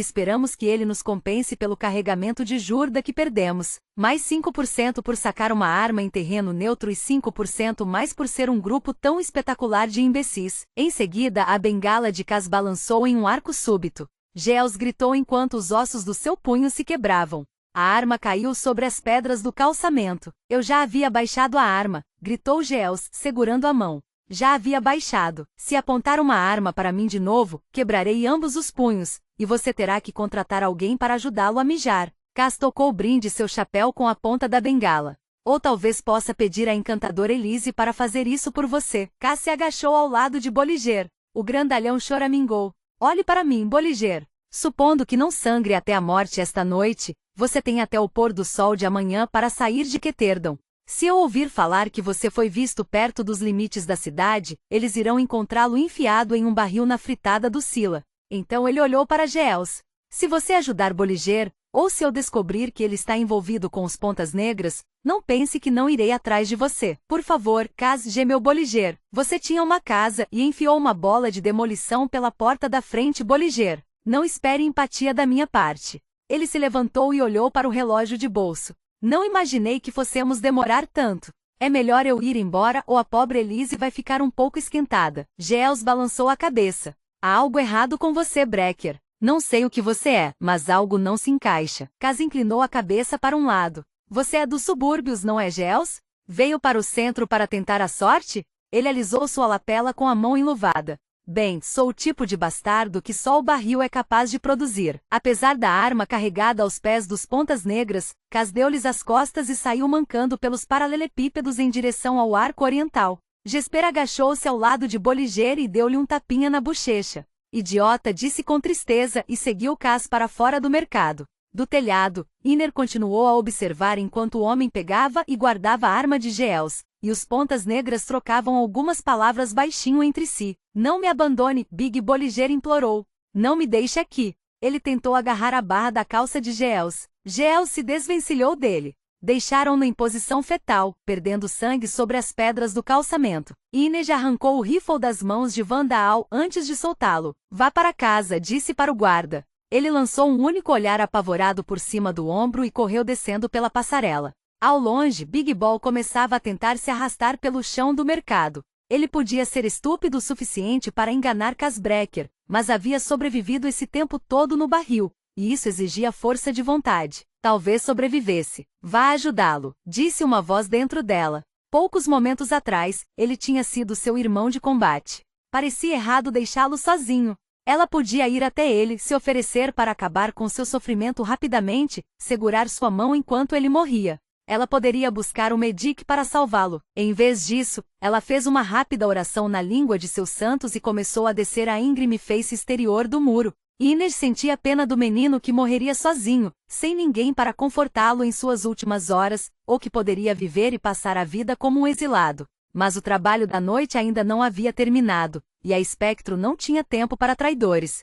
esperamos que ele nos compense pelo carregamento de Jurda que perdemos, mais 5% por sacar uma arma em terreno neutro e 5% mais por ser um grupo tão espetacular de imbecis. Em seguida, a bengala de Kaz balançou em um arco súbito. Geels gritou enquanto os ossos do seu punho se quebravam. A arma caiu sobre as pedras do calçamento. Eu já havia baixado a arma, gritou Geels, segurando a mão. Já havia baixado. Se apontar uma arma para mim de novo, quebrarei ambos os punhos, e você terá que contratar alguém para ajudá-lo a mijar. Kaz tocou o brinde seu chapéu com a ponta da bengala. Ou talvez possa pedir à encantadora Elise para fazer isso por você. Kaz se agachou ao lado de Bolliger. O grandalhão choramingou. Olhe para mim, Bolliger. Supondo que não sangre até a morte esta noite, você tem até o pôr do sol de amanhã para sair de Keterdon. Se eu ouvir falar que você foi visto perto dos limites da cidade, eles irão encontrá-lo enfiado em um barril na fritada do Scylla. Então ele olhou para Geels. Se você ajudar Bolliger, ou se eu descobrir que ele está envolvido com os Pontas Negras, não pense que não irei atrás de você. Por favor, Kaz, gemeu Bolliger. Você tinha uma casa e enfiou uma bola de demolição pela porta da frente, Bolliger. Não espere empatia da minha parte. Ele se levantou e olhou para o relógio de bolso. Não imaginei que fossemos demorar tanto. É melhor eu ir embora ou a pobre Elise vai ficar um pouco esquentada. Geels balançou a cabeça. Há algo errado com você, Brekker. Não sei o que você é, mas algo não se encaixa. Kaz inclinou a cabeça para um lado. Você é dos subúrbios, não é, Geels? Veio para o centro para tentar a sorte? Ele alisou sua lapela com a mão enluvada. Bem, sou o tipo de bastardo que só o barril é capaz de produzir. Apesar da arma carregada aos pés dos Pontas Negras, Kaz deu-lhes as costas e saiu mancando pelos paralelepípedos em direção ao arco oriental. Jesper agachou-se ao lado de Bolliger e deu-lhe um tapinha na bochecha. Idiota, disse com tristeza e seguiu Kaz para fora do mercado. Do telhado, Iner continuou a observar enquanto o homem pegava e guardava a arma de Geels, e os Pontas Negras trocavam algumas palavras baixinho entre si. Não me abandone, Big Bolliger implorou. Não me deixe aqui. Ele tentou agarrar a barra da calça de Geels. Geels se desvencilhou dele. Deixaram-no em posição fetal, perdendo sangue sobre as pedras do calçamento. Inej arrancou o rifle das mãos de Vandaal antes de soltá-lo. Vá para casa, disse para o guarda. Ele lançou um único olhar apavorado por cima do ombro e correu descendo pela passarela. Ao longe, Big Ball começava a tentar se arrastar pelo chão do mercado. Ele podia ser estúpido o suficiente para enganar Kaz Brekker, mas havia sobrevivido esse tempo todo no barril, e isso exigia força de vontade. Talvez sobrevivesse. Vá ajudá-lo, disse uma voz dentro dela. Poucos momentos atrás, ele tinha sido seu irmão de combate. Parecia errado deixá-lo sozinho. Ela podia ir até ele, se oferecer para acabar com seu sofrimento rapidamente, segurar sua mão enquanto ele morria. Ela poderia buscar um medic para salvá-lo. Em vez disso, ela fez uma rápida oração na língua de seus santos e começou a descer a íngreme face exterior do muro. Inej sentia pena do menino que morreria sozinho, sem ninguém para confortá-lo em suas últimas horas, ou que poderia viver e passar a vida como um exilado. Mas o trabalho da noite ainda não havia terminado, e a Espectro não tinha tempo para traidores.